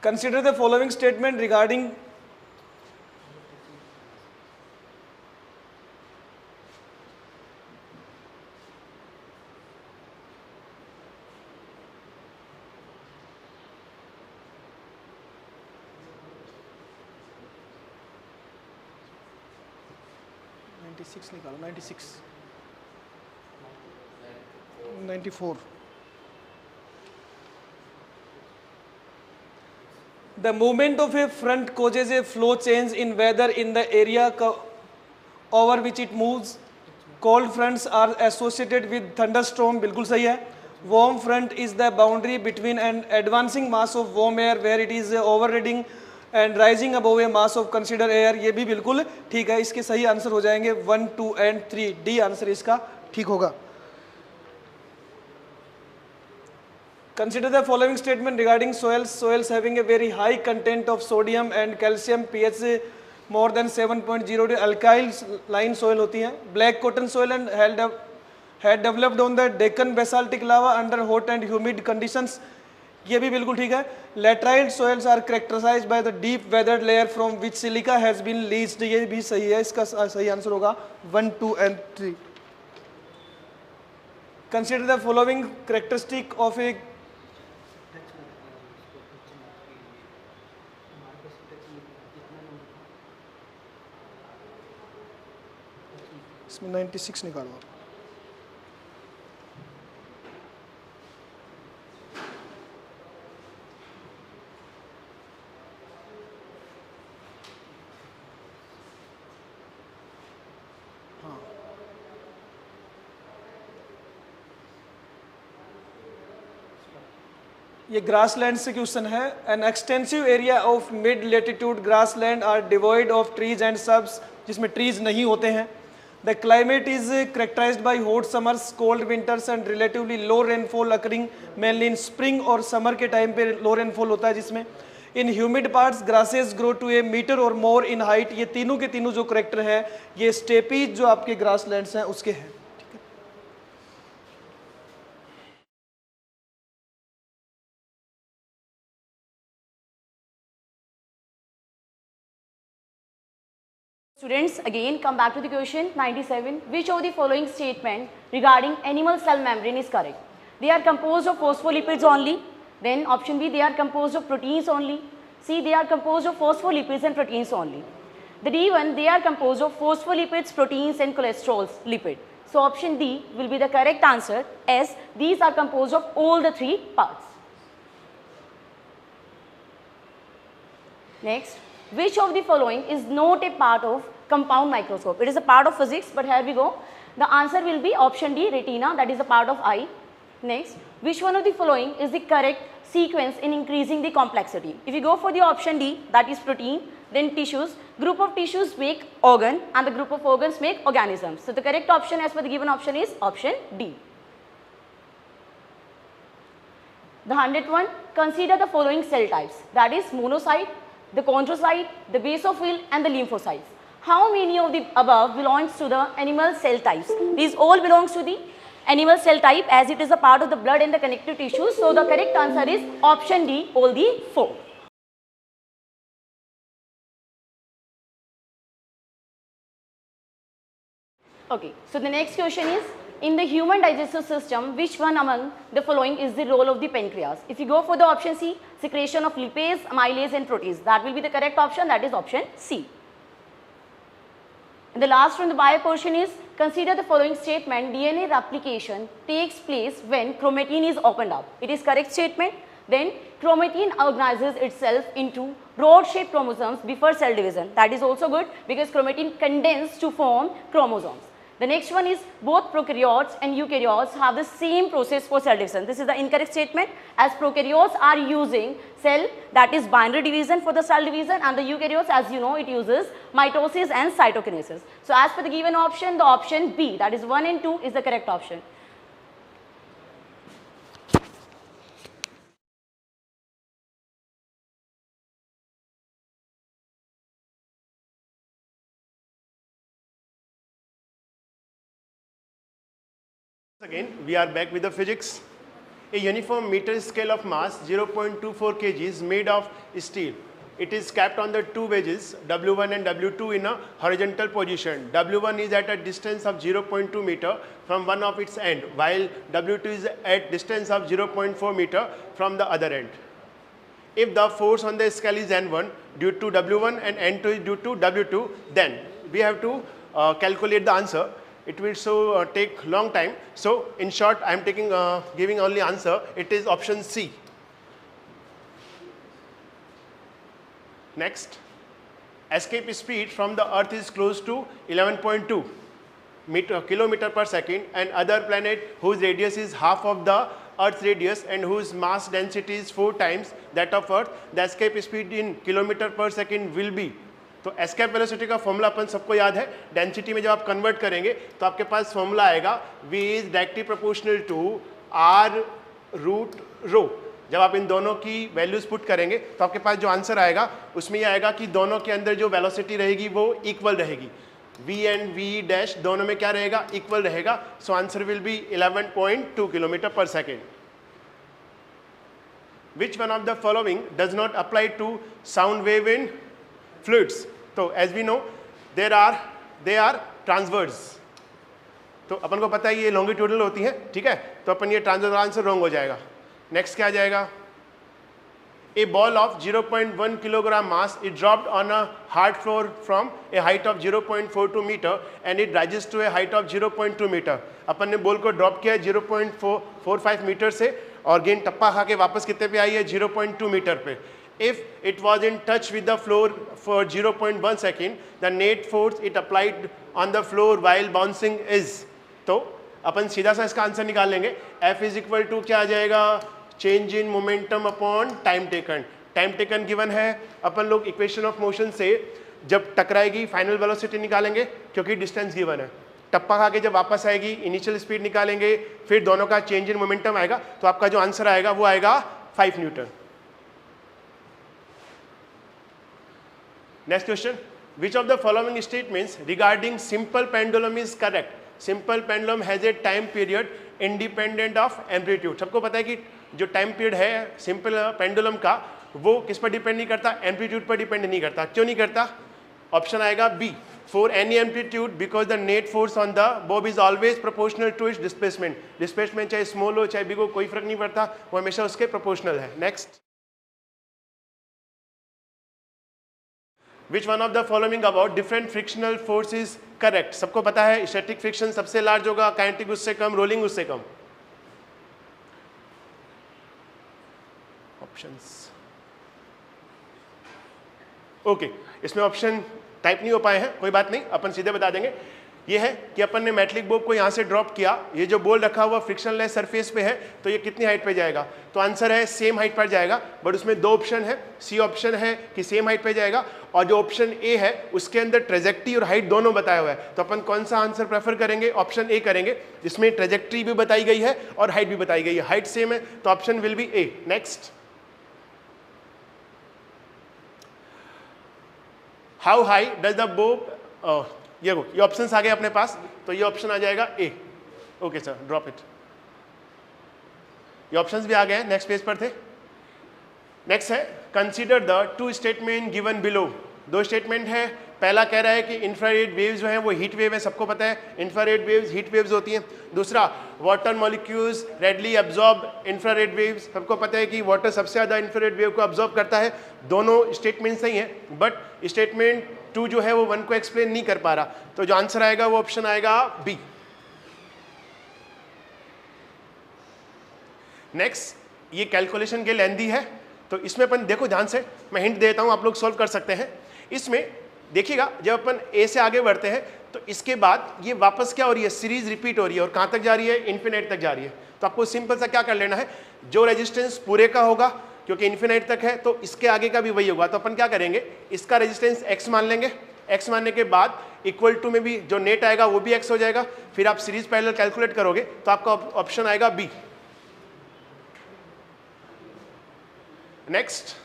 Consider the following statement regarding निकालो 96 94। The movement of a front causes a flow change in weather in the area over which it moves. Cold fronts are associated with thunderstorm, बिल्कुल सही है। Warm front is the boundary between an advancing mass of warm air where it is overriding and rising above a mass of consider air। ये भी बिल्कुल ठीक है। इसके सही आंसर हो जाएंगे 1, 2 एंड 3। डी आंसर इसका ठीक होगा। Consider the following statement regarding soils. Soils having a very high content of sodium and calcium, pH more than 7.0, alkyl line soil होती हैं। Black cotton soil and had developed on the Deccan basaltic lava under hot and humid conditions। ये भी बिल्कुल ठीक है। Laterite soils are characterized by the deep weathered layer from which silica has been leached। ये भी सही है। इसका सही आंसर होगा 1, 2 and 3। Consider the following characteristic of a इसमें 96 निकालो। ये ग्रासलैंड से क्वेश्चन है। An extensive area of mid latitude grassland are devoid of trees and shrubs, जिसमें ट्रीज नहीं होते हैं। The climate is characterised by hot summers, cold winters and relatively low rainfall occurring mainly in spring और summer के time पे low rainfall होता है जिसमें। In humid parts grasses grow to a meter और मोर इन हाइट। ये तीनों के तीनों जो करेक्टर है ये स्टेपीज जो आपके ग्रासलैंड्स हैं उसके हैं।
Students, again come back to the question 97. Which of the following statement regarding animal cell membrane is correct? They are composed of phospholipids only. Then option B, they are composed of proteins only. C, they are composed of phospholipids and proteins only. The D1, they are composed of phospholipids, proteins and cholesterol lipid. So option D will be the correct answer, as these are composed of all the three parts. Next, which of the following is not a part of compound microscope? It is a part of physics, but here we go. The answer will be option D, retina, that is a part of eye. Next, which one of the following is the correct sequence in increasing the complexity? If you go for the option D, that is protein, then tissues, group of tissues make organ and the group of organs make organisms. So the correct option as per the given option is option D. The 100th one, consider the following cell types, that is monocyte, the chondrocyte, the basophil and the lymphocytes. How many of the above belongs to the animal cell types? These all belongs to the animal cell type as it is a part of the blood and the connective tissues. So the correct answer is option D, all the 4. Okay, so the next question is, in the human digestive system, which one among the following is the role of the pancreas? If you go for the option C, secretion of lipase, amylase and protease, that will be the correct option, that is option C. And the last from the bio portion is, consider the following statement, DNA replication takes place when chromatin is opened up. It is correct statement. Then chromatin organizes itself into rod-shaped chromosomes before cell division. That is also good because chromatin condenses to form chromosomes. The next one is, both prokaryotes and eukaryotes have the same process for cell division. This is the incorrect statement as prokaryotes are using cell, that is binary division for the cell division, and the eukaryotes, as you know, it uses mitosis and cytokinesis. So as per the given option, the option B, that is 1 and 2 is the correct option.
Again, we are back with the physics. A uniform meter scale of mass 0.24 kg is made of steel. It is kept on the two wedges W1 and W2 in a horizontal position. W1 is at a distance of 0.2 meter from one of its end, while W2 is at distance of 0.4 meter from the other end. If the force on the scale is N1 due to W1 and N2 is due to W2, then we have to calculate the answer. It will take long time. So in short, I am taking giving only answer. It is option C. Next, escape speed from the Earth is close to 11.2 kilometer per second, and other planet whose radius is half of the Earth's radius and whose mass density is 4 times that of Earth, the escape speed in kilometer per second will be. तो escape velocity का formula अपन सबको याद है, density में जब आप convert करेंगे तो आपके पास फॉर्मूला आएगा v is directly proportional to r root rho. जब आप इन दोनों की वैल्यूज पुट करेंगे तो आपके पास जो आंसर आएगा उसमें ये आएगा कि दोनों के अंदर जो वेलोसिटी रहेगी वो इक्वल रहेगी. v एंड v डैश दोनों में क्या रहेगा, इक्वल रहेगा. So answer will be 11.2 kilometre पर second. Which one of the following does not apply to sound wave in fluids? So as we know, they are transverse. तो अपन को पता है ये longitudinal होती है, ठीक है. तो अपन ये transverse आंसर रॉन्ग हो जाएगा. नेक्स्ट क्या आ जाएगा? A ball of 0.1 kilogram mass is dropped on a hard floor from a height of 0.42 meter and it rises to a height of 0.2 meter. अपन ने बॉल को ड्रॉप किया 0.45 मीटर से और गेंद टप्पा खा के वापस कितने पे आई है, 0.2 मीटर पे. If it was in touch with the floor for 0.1 second, the net force it applied on the floor while bouncing is. तो अपन सीधा सा इसका आंसर निकाल लेंगे. F इज इक्वल टू क्या आ जाएगा, change in momentum upon time taken. Time taken given है, अपन लोग इक्वेशन ऑफ मोशन से जब टकराएगी फाइनल वेलोसिटी निकालेंगे क्योंकि डिस्टेंस गिवन है. टप्पा खा के जब वापस आएगी इनिशियल स्पीड निकालेंगे, फिर दोनों का चेंज इन मोमेंटम आएगा. तो आपका जो आंसर आएगा वो आएगा 5 Newton. Next question, which of the following statements regarding simple pendulum is correct? Simple pendulum has a time period independent of amplitude. सबको पता है कि जो टाइम पीरियड है सिंपल पेंडुलम का वो किस पर डिपेंड नहीं करता, एम्पलीट्यूड पर डिपेंड नहीं करता. क्यों नहीं करता? ऑप्शन आएगा B, for any amplitude because the net force on the bob is always proportional to its displacement. Displacement चाहे स्मॉल हो चाहे बिग हो कोई फर्क नहीं पड़ता, वो हमेशा उसके प्रोपोर्शनल है. Next, Which one of the following about different frictional force is correct? सबको पता है स्टैटिक फ्रिक्शन सबसे लार्ज होगा, काइनेटिक उससे कम, रोलिंग उससे कम. ऑप्शंस, ओके, इसमें ऑप्शन टाइप नहीं हो पाए हैं, कोई बात नहीं, अपन सीधे बता देंगे। ये है कि अपन ने मेटलिक बोर्ड को यहाँ से ड्रॉप किया, ये जो बोल रखा हुआ फ्रिक्शनलेस सरफेस पे है, तो ये कितनी हाइट पे जाएगा? तो आंसर है सेम हाइट पर जाएगा, बट उसमें दो ऑप्शन है। सी ऑप्शन है कि सेम हाइट पे जाएगा, और जो ऑप्शन ए है उसके अंदर ट्रेजेक्ट्री और हाइट दोनों बताया हुआ है। तो अपन कौन सा आंसर प्रेफर करेंगे? ऑप्शन ए करेंगे, जिसमें ट्रेजेक्ट्री भी बताई गई है और हाइट भी बताई गई है। हाइट सेम है तो option will be A. Next, how high does the bob, ये ऑप्शंस आ गए अपने पास, तो ये ऑप्शन आ जाएगा A. Okay sir, drop it. ये ऑप्शंस भी आ गए हैं, नेक्स्ट पेज पर थे। नेक्स्ट है consider the two statement given below. दो स्टेटमेंट है, पहला कह रहा है कि इंफ्रारेड वेव्स जो हैं वो हीट वेव है, सबको पता है इंफ्रारेड वेव्स हीट वेव्स होती हैं। दूसरा, water molecules readily absorb infrared waves, सबको पता है कि वाटर सबसे ज़्यादा इंफ्रारेड वेव को एब्जॉर्ब करता है। दोनों स्टेटमेंट सही हैं, बट स्टेटमेंट 2 जो है वो 1 को एक्सप्लेन नहीं कर पा रहा, तो जो आंसर आएगा वो ऑप्शन आएगा बी। नेक्स्ट, ये कैलकुलेशन के लेंदी है, तो इसमें अपन देखो ध्यान से, मैं हिंट देता हूं, आप लोग सॉल्व कर सकते हैं। इसमें देखिएगा, जब अपन ए से आगे बढ़ते हैं तो इसके बाद ये वापस क्या हो रही है? सीरीज रिपीट हो रही है, और कहां तक जा रही है? इन्फिनाइट तक जा रही है। तो आपको सिंपल सा क्या कर लेना है, जो रेजिस्टेंस पूरे का होगा, क्योंकि इन्फिनाइट तक है तो इसके आगे का भी वही होगा, तो अपन क्या करेंगे, इसका रेजिस्टेंस x मान लेंगे। x मानने के बाद इक्वल टू में भी जो नेट आएगा वो भी x हो जाएगा। फिर आप सीरीज पैरेलल कैलकुलेट करोगे तो आपका ऑप्शन आएगा B. Next,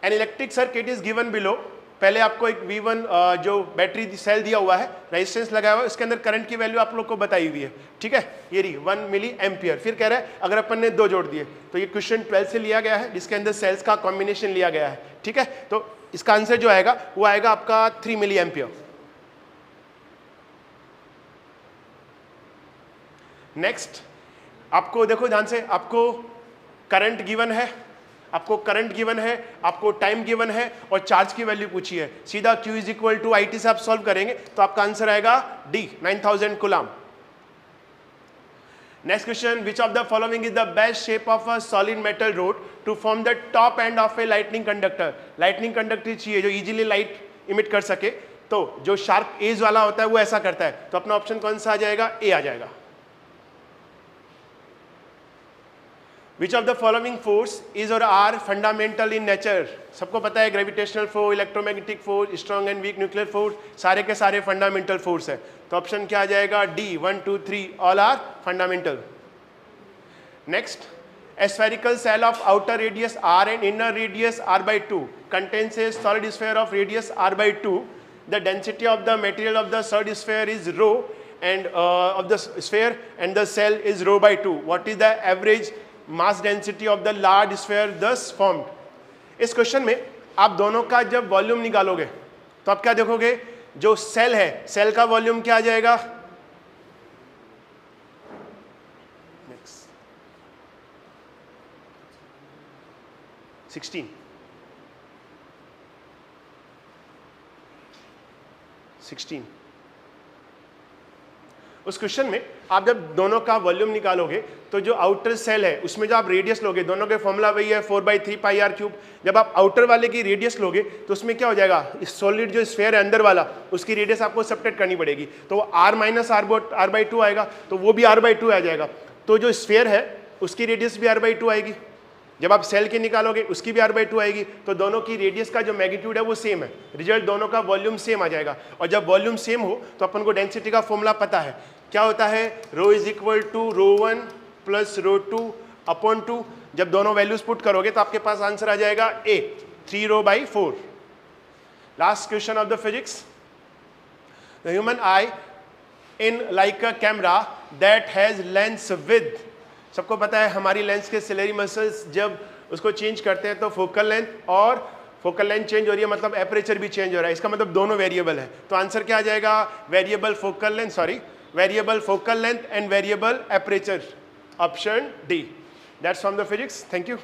an electric circuit is given below. पहले आपको एक V1 जो बैटरी सेल दिया हुआ है, रेजिस्टेंस लगाया हुआ है, उसके अंदर करंट की वैल्यू आप लोग को बताई हुई है, ठीक है, ये रही 1 मिली एम्पियर। फिर कह रहा है अगर अपन ने 2 जोड़ दिए, तो ये क्वेश्चन 12 से लिया गया है, जिसके अंदर सेल्स का कॉम्बिनेशन लिया गया है, ठीक है। तो इसका आंसर जो आएगा वो आएगा आपका 3 मिली एम्पियर। नेक्स्ट, आपको देखो ध्यान से, आपको करंट गिवन है, आपको करंट गिवन है, आपको टाइम गिवन है, और चार्ज की वैल्यू पूछी है। सीधा Q is equal to IT से आप सॉल्व करेंगे तो आपका आंसर आएगा D, 9000 coulomb. Next question, which of the following is the best shape of a solid metal rod to form the top end of a lightning conductor. Lightning conductor चाहिए जो easily light emit कर सके, तो जो sharp as वाला होता है वो ऐसा करता है, तो अपना ऑप्शन कौन सा आ जाएगा? ए आ जाएगा। Which of the following force is or are fundamental in nature? सबको पता है gravitational force, electromagnetic force, strong and weak nuclear force, सारे के सारे फंडामेंटल फोर्स है। तो ऑप्शन क्या आ जाएगा? D, 1 2 3 all are fundamental. Next, a spherical cell of outer radius r and inner radius r/2 contains a solid sphere of radius r/2. The density of the material of the solid sphere is rho, and of the sphere, and the cell is rho/2. What is the average mass density of the large sphere thus formed? इस question में आप दोनों का जब volume निकालोगे तो आप क्या देखोगे, जो सेल है, सेल का वॉल्यूम क्या आ जाएगा? नेक्स्ट 16। उस क्वेश्चन में आप जब दोनों का वॉल्यूम निकालोगे तो जो आउटर सेल है उसमें जो आप रेडियस लोगे, दोनों के फॉर्मूला वही है 4/3 πr³। जब आप आउटर वाले की रेडियस लोगे तो उसमें क्या हो जाएगा, इस सॉलिड जो स्फीयर है अंदर वाला, उसकी रेडियस आपको सब्ट्रैक्ट करनी पड़ेगी, तो वो r-r/2 आएगा, तो वो भी r/2 आ जाएगा। तो जो स्फीयर है उसकी रेडियस भी r/2 आएगी। जब आप सेल की निकालोगे उसकी भी r/2 आएगी, तो दोनों की रेडियस का जो मैग्नीट्यूड है वो सेम है, रिजल्ट दोनों का वॉल्यूम सेम आ जाएगा। और जब वॉल्यूम सेम हो तो अपन को डेंसिटी का फॉर्मूला पता है, क्या होता है, रो इज इक्वल टू ρ1 प्लस ρ2/2। जब दोनों वैल्यूज पुट करोगे तो आपके पास आंसर आ जाएगा A, 3ρ/4। Last question of the physics, the human eye in like a camera that has lens with. सबको पता है हमारी लेंस के सिलेरी मसल्स जब उसको चेंज करते हैं तो फोकल लेंथ चेंज हो रही है, मतलब एपरेचर भी चेंज हो रहा है, इसका मतलब दोनों वेरिएबल है। तो आंसर क्या आ जाएगा, variable focal length and variable aperture, option D. That's from the physics, thank you.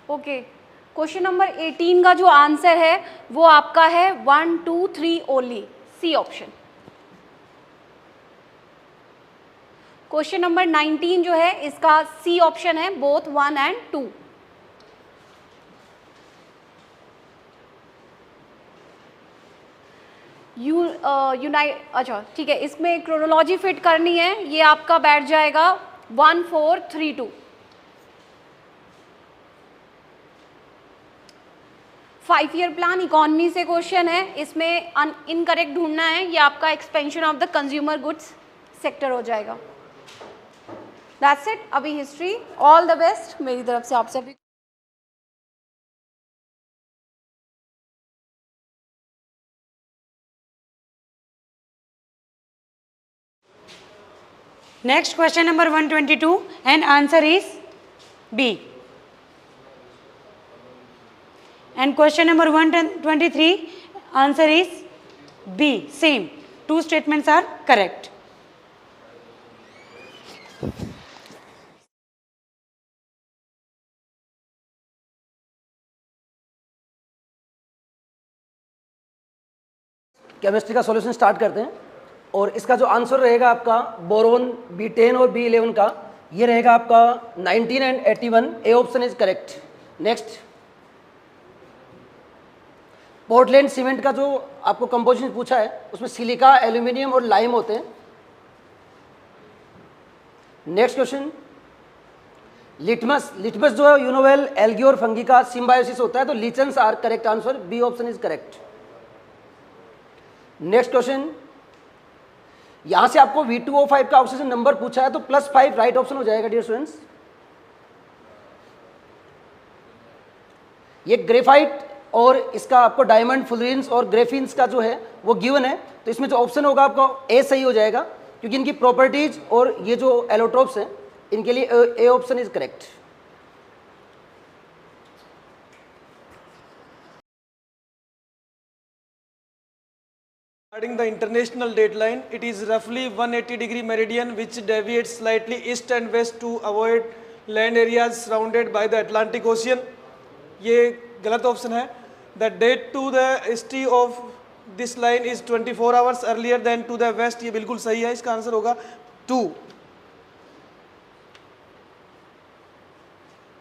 Okay, question number 18 का जो आंसर है वो आपका है 1, 2, 3 only, C option. Question number 19 जो है इसका सी ऑप्शन है, बोथ 1 एंड 2। अच्छा ठीक है, इसमें क्रोनोलॉजी फिट करनी है, ये आपका बैठ जाएगा 1, 4, 3, 2। 5 ईयर प्लान इकोनॉमी से क्वेश्चन है, इसमें इनकरेक्ट ढूंढना है, ये आपका expansion of the consumer goods sector हो जाएगा। That's it. अभी हिस्ट्री, ऑल द बेस्ट मेरी तरफ से आप सभी।
Next question number 122 and answer is B. And question number 123 answer is B. Same. Two statements are correct.
Chemistry का solution start करते हैं और इसका जो आंसर रहेगा आपका बोरोन B10 और B11 का, ये रहेगा आपका 19 and 81। A option is correct. Next, Portland cement का जो आपको कंपोजिशन पूछा है उसमें सिलिका, एल्यूमिनियम और लाइम होते हैं। नेक्स्ट क्वेश्चन, लिटमस जो है यूनोवेल, एल्गी और फंगी का सिम्बायोसिस होता है, तो lichens are correct answer, B option is correct. Next question, यहां से आपको V2O5 का ऑक्सीजन नंबर पूछा है, तो +5 राइट ऑप्शन हो जाएगा डियर स्टूडेंट्स। ये ग्रेफाइट और इसका आपको डायमंड, फुलरिन्स और ग्रेफिन्स का जो है वो गिवन है, तो इसमें जो ऑप्शन होगा आपको ए सही हो जाएगा, क्योंकि इनकी प्रॉपर्टीज और ये जो एलोट्रोप्स हैं इनके लिए A option is correct.
Regarding the international dateline, it is roughly 180-degree meridian which deviates slightly east and west to avoid land areas surrounded by the Atlantic Ocean. ये गलत ऑप्शन है। The date to the east of this line is 24 hours earlier than to the west. ये बिल्कुल सही है, इसका answer होगा 2।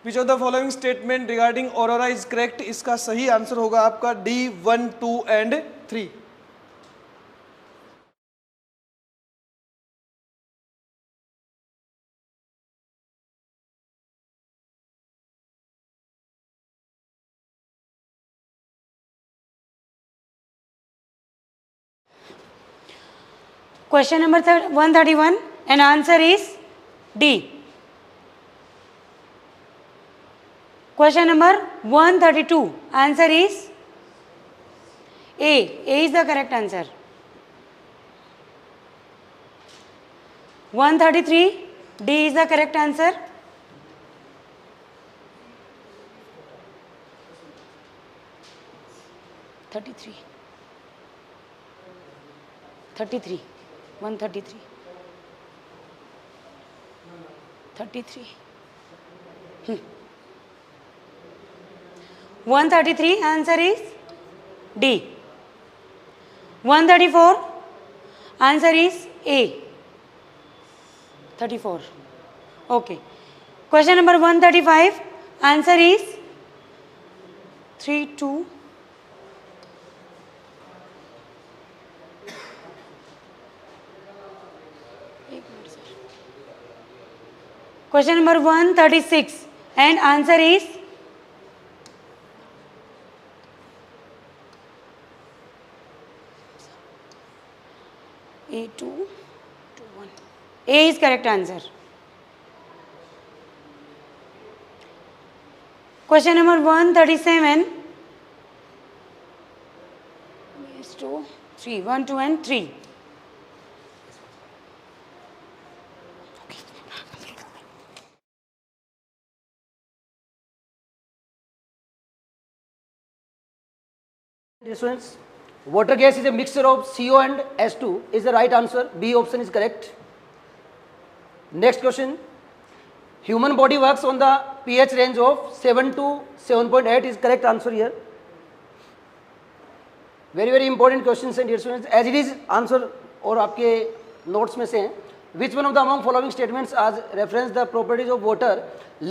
Which of the following statement regarding aurora is correct? इसका सही आंसर होगा आपका D, 1, 2 and 3।
Question number 131 and answer is D. Question number 132 answer is A. A is the correct answer. 133 D is the correct answer. 33 133 33 133 answer is D. 134 answer is A. 34. Okay. Question number 135 answer is 3, 2. Question number 136 and answer is A2 to 1. A is correct answer. Question number 137 is 2, 3, 1, 2 and 3.
Dear students, water gas is a mixture of CO and H2 is the right answer. B option is correct. Next question. Human body works on the pH range of 7 to 7.8 is correct answer here. Very important questions and dear students, as it is answer और आपके notes में से हैं. Which one of the among following statements as reference the properties of water?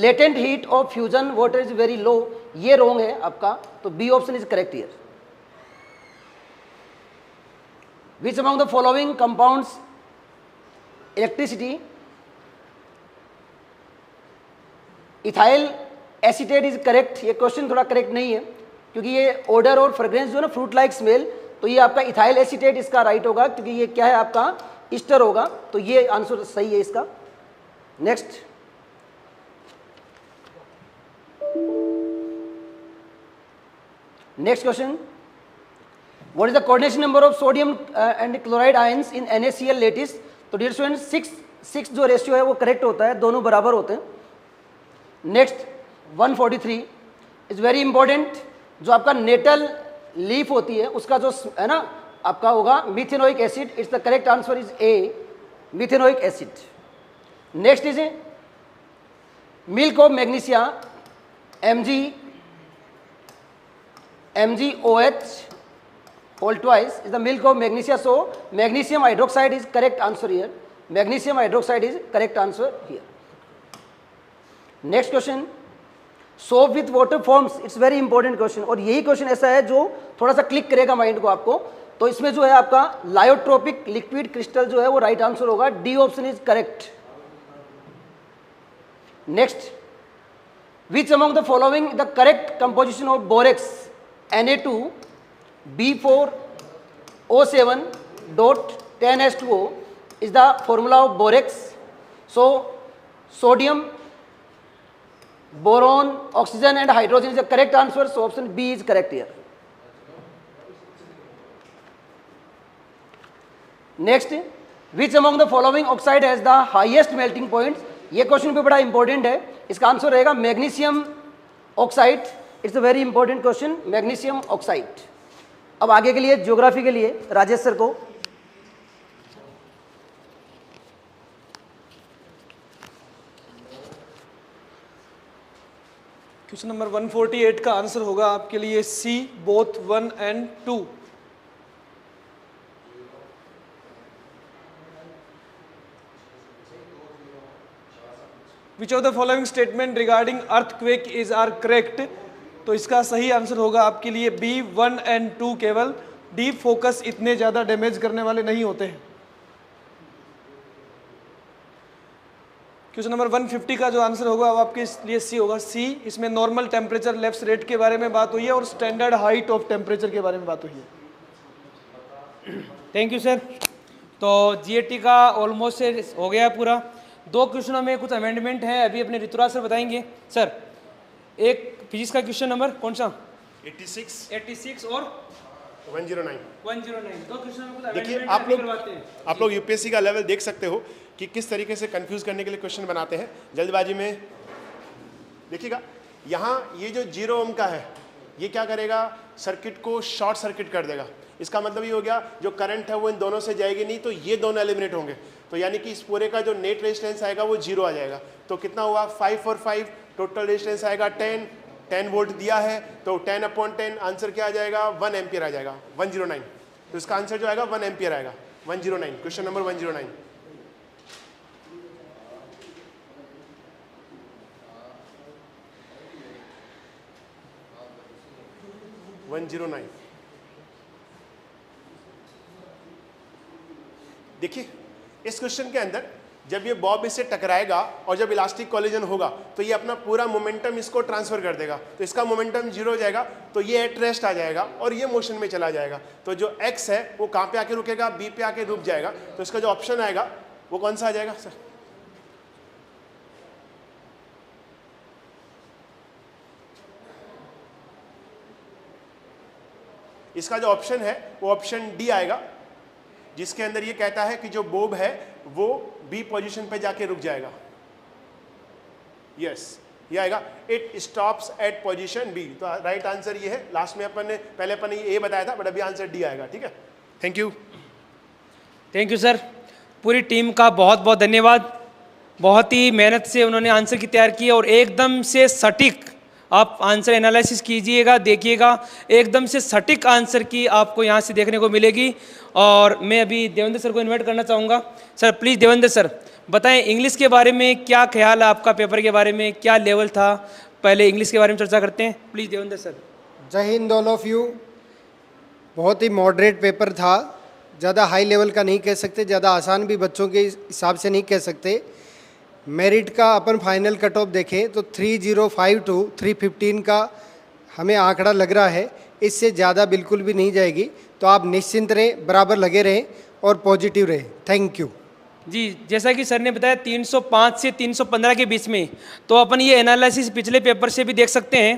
Latent heat of fusion water is very low. ये wrong है आपका, तो B option is correct here. Which among the following compounds electricity? Ethyl acetate is correct. ये question थोड़ा correct नहीं है क्योंकि ये ओडर और फ्रेग्रेंस जो है ना फ्रूट लाइक स्मेल, तो ये आपका इथाइल एसीटेट इसका राइट होगा क्योंकि ये क्या है आपका ईस्टर होगा, तो ये आंसर सही है इसका. Next question, what is the coordination number of sodium and chloride ions in NaCl lattice? तो डियर स्टूडेंट 6 जो रेशियो है वो करेक्ट होता है, दोनों बराबर होते हैं. Next 143 is very important. जो आपका नेटल लीफ होती है उसका जो है ना आपका होगा methanoic acid. It's the correct answer is A, methanoic acid. Next is milk of magnesia MgOH whole twice is the milk of magnesia. So magnesium hydroxide is correct answer here. Magnesium hydroxide is correct answer here. Next question, soap with water forms. It's very important question और यही question ऐसा है जो थोड़ा सा click करेगा mind को आपको. तो इसमें जो है आपका लायोट्रोपिक लिक्विड क्रिस्टल जो है वो राइट आंसर होगा. D option is correct. Next, which among the following the correct composition of borax Na2B4O7.10H2O is the formula of borax. So sodium, boron, oxygen and hydrogen is the correct answer. So option B is correct here. Next, which among the following oxide has the highest melting points? ये question भी बड़ा important है. इसका answer रहेगा magnesium oxide. It's a very important question, magnesium oxide. अब आगे के लिए ज्योग्राफी के लिए राजेश सर को.
क्वेश्चन नंबर 148 का आंसर होगा आपके लिए C, both 1 and 2. Which of the following statement regarding earthquake is are correct? तो इसका सही आंसर होगा आपके लिए बी, 1 and 2 केवल. डीप फोकस इतने ज़्यादा डैमेज करने वाले नहीं होते हैं. क्वेश्चन नंबर 150 का जो आंसर होगा वो आपके लिए सी होगा. सी, इसमें नॉर्मल टेम्परेचर लैप्स रेट के बारे में बात हुई है और स्टैंडर्ड हाइट ऑफ टेम्परेचर के बारे में बात हुई है.
Thank you sir. तो GAT का ऑलमोस्ट हो गया पूरा. 2 क्वेश्चनों में कुछ अमेंडमेंट है, अभी अपने ऋतुराज सर बताएंगे. सर, एक फिजिक्स का क्वेश्चन नंबर कौन सा? 86 और
109.
109. 2 क्वेश्चन में कुछ
देखिए
अमेंडमेंट करवाते हैं.
आप लोग यूपीएससी का लेवल देख सकते हो कि किस तरीके से कंफ्यूज करने के लिए क्वेश्चन बनाते हैं जल्दबाजी में. देखिएगा यहाँ ये जो 0 ओम का है ये क्या करेगा, सर्किट को शॉर्ट सर्किट कर देगा. इसका मतलब ये हो गया जो करंट है वो इन दोनों से जाएगी नहीं, तो ये दोनों एलिमिनेट होंगे. तो यानी कि इस पूरे का जो नेट रेजिस्टेंस आएगा वो 0 आ जाएगा. तो कितना हुआ 5 और 5, टोटल रेजिस्टेंस आएगा 10 वोल्ट दिया है तो 10/10 आंसर क्या आ जाएगा 1 एम्पियर आ जाएगा. 109. तो इसका आंसर जो आएगा 1 एम्पियर आएगा. 109, क्वेश्चन नंबर 109. देखिए इस क्वेश्चन के अंदर जब ये बॉब इससे टकराएगा और जब इलास्टिक कोलिजन होगा तो ये अपना पूरा मोमेंटम इसको ट्रांसफर कर देगा. तो इसका मोमेंटम 0 हो जाएगा, तो ये एट रेस्ट आ जाएगा और ये मोशन में चला जाएगा. तो जो x है वो कहाँ पे आके रुकेगा, b पे आके रुक जाएगा. तो इसका जो ऑप्शन आएगा वो कौन सा आ जाएगा सर? इसका जो ऑप्शन है वो ऑप्शन डी आएगा, जिसके अंदर ये कहता है कि जो बोब है वो बी पोजीशन पे जाके रुक जाएगा. यस, ये आएगा it stops at position B. तो राइट आंसर ये है. लास्ट में पहले अपन ने ए बताया था, बट अभी आंसर डी आएगा. ठीक है, thank you.
Thank you sir. पूरी टीम का बहुत बहुत धन्यवाद. बहुत ही मेहनत से उन्होंने आंसर की तैयार की और एकदम से सटीक आप आंसर एनालिसिस कीजिएगा, देखिएगा, एकदम से सटीक आंसर की आपको यहाँ से देखने को मिलेगी। और मैं अभी देवेंद्र सर को इनवाइट करना चाहूँगा। सर प्लीज़ देवेंद्र सर बताएं इंग्लिश के बारे में क्या ख्याल है आपका, पेपर के बारे में क्या लेवल था, पहले इंग्लिश के बारे में चर्चा करते हैं। Please Devendra sir.
जय हिंद ऑल ऑफ यू। बहुत ही मॉडरेट पेपर था, ज़्यादा हाई लेवल का नहीं कह सकते, ज़्यादा आसान भी बच्चों के हिसाब से नहीं कह सकते। मेरिट का अपन फाइनल कट ऑफ देखें तो 3052 315 का हमें आंकड़ा लग रहा है, इससे ज़्यादा बिल्कुल भी नहीं जाएगी। तो आप निश्चिंत रहें, बराबर लगे रहें और पॉजिटिव रहें। थैंक यू
जी। जैसा कि सर ने बताया 305 से 315 के बीच में, तो अपन ये एनालिसिस पिछले पेपर से भी देख सकते हैं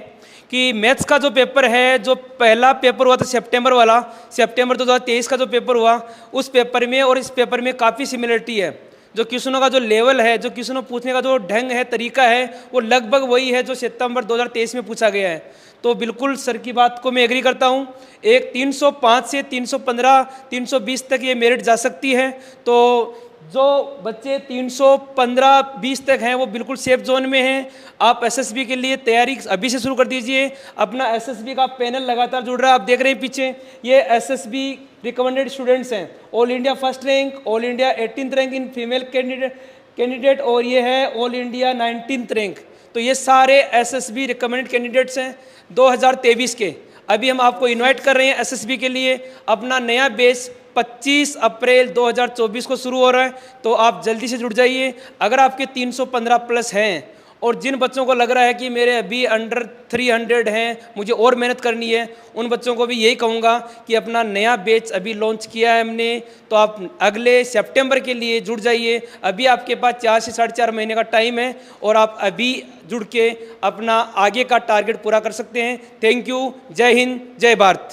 कि मैथ्स का जो पेपर है, जो पहला पेपर हुआ था सितंबर वाला, सितंबर 2023 का जो पेपर हुआ, उस पेपर में और इस पेपर में काफ़ी सिमिलरिटी है। जो क्वेश्चनों का जो लेवल है, जो क्वेश्चनों पूछने का जो ढंग है, तरीका है, वो लगभग वही है जो सितंबर 2023 में पूछा गया है। तो बिल्कुल सर की बात को मैं एग्री करता हूँ। एक 305 से 315 320 तक ये मेरिट जा सकती है। तो जो बच्चे 315-20 तक हैं वो बिल्कुल सेफ जोन में हैं। आप एसएसबी के लिए तैयारी अभी से शुरू कर दीजिए। अपना एसएसबी का पैनल लगातार जुड़ रहा है, आप देख रहे हैं पीछे, ये एसएसबी रिकमेंडेड स्टूडेंट्स हैं। All India first rank, all India 18th rank in female candidate और ये है ऑल इंडिया 19th रैंक। तो ये सारे एसएसबी रिकमेंडेड कैंडिडेट्स हैं 2023 के। अभी हम आपको इनवाइट कर रहे हैं एसएसबी के लिए। अपना नया बैच 25 अप्रैल 2024 को शुरू हो रहा है, तो आप जल्दी से जुड़ जाइए। अगर आपके 315 प्लस हैं और जिन बच्चों को लग रहा है कि मेरे अभी अंडर 300 हैं, मुझे और मेहनत करनी है, उन बच्चों को भी यही कहूँगा कि अपना नया बैच अभी लॉन्च किया है हमने, तो आप अगले सितंबर के लिए जुड़ जाइए। अभी आपके पास 4 से 4.5 महीने का टाइम है और आप अभी जुड़ के अपना आगे का टारगेट पूरा कर सकते हैं। Thank you. जय हिंद, जय भारत।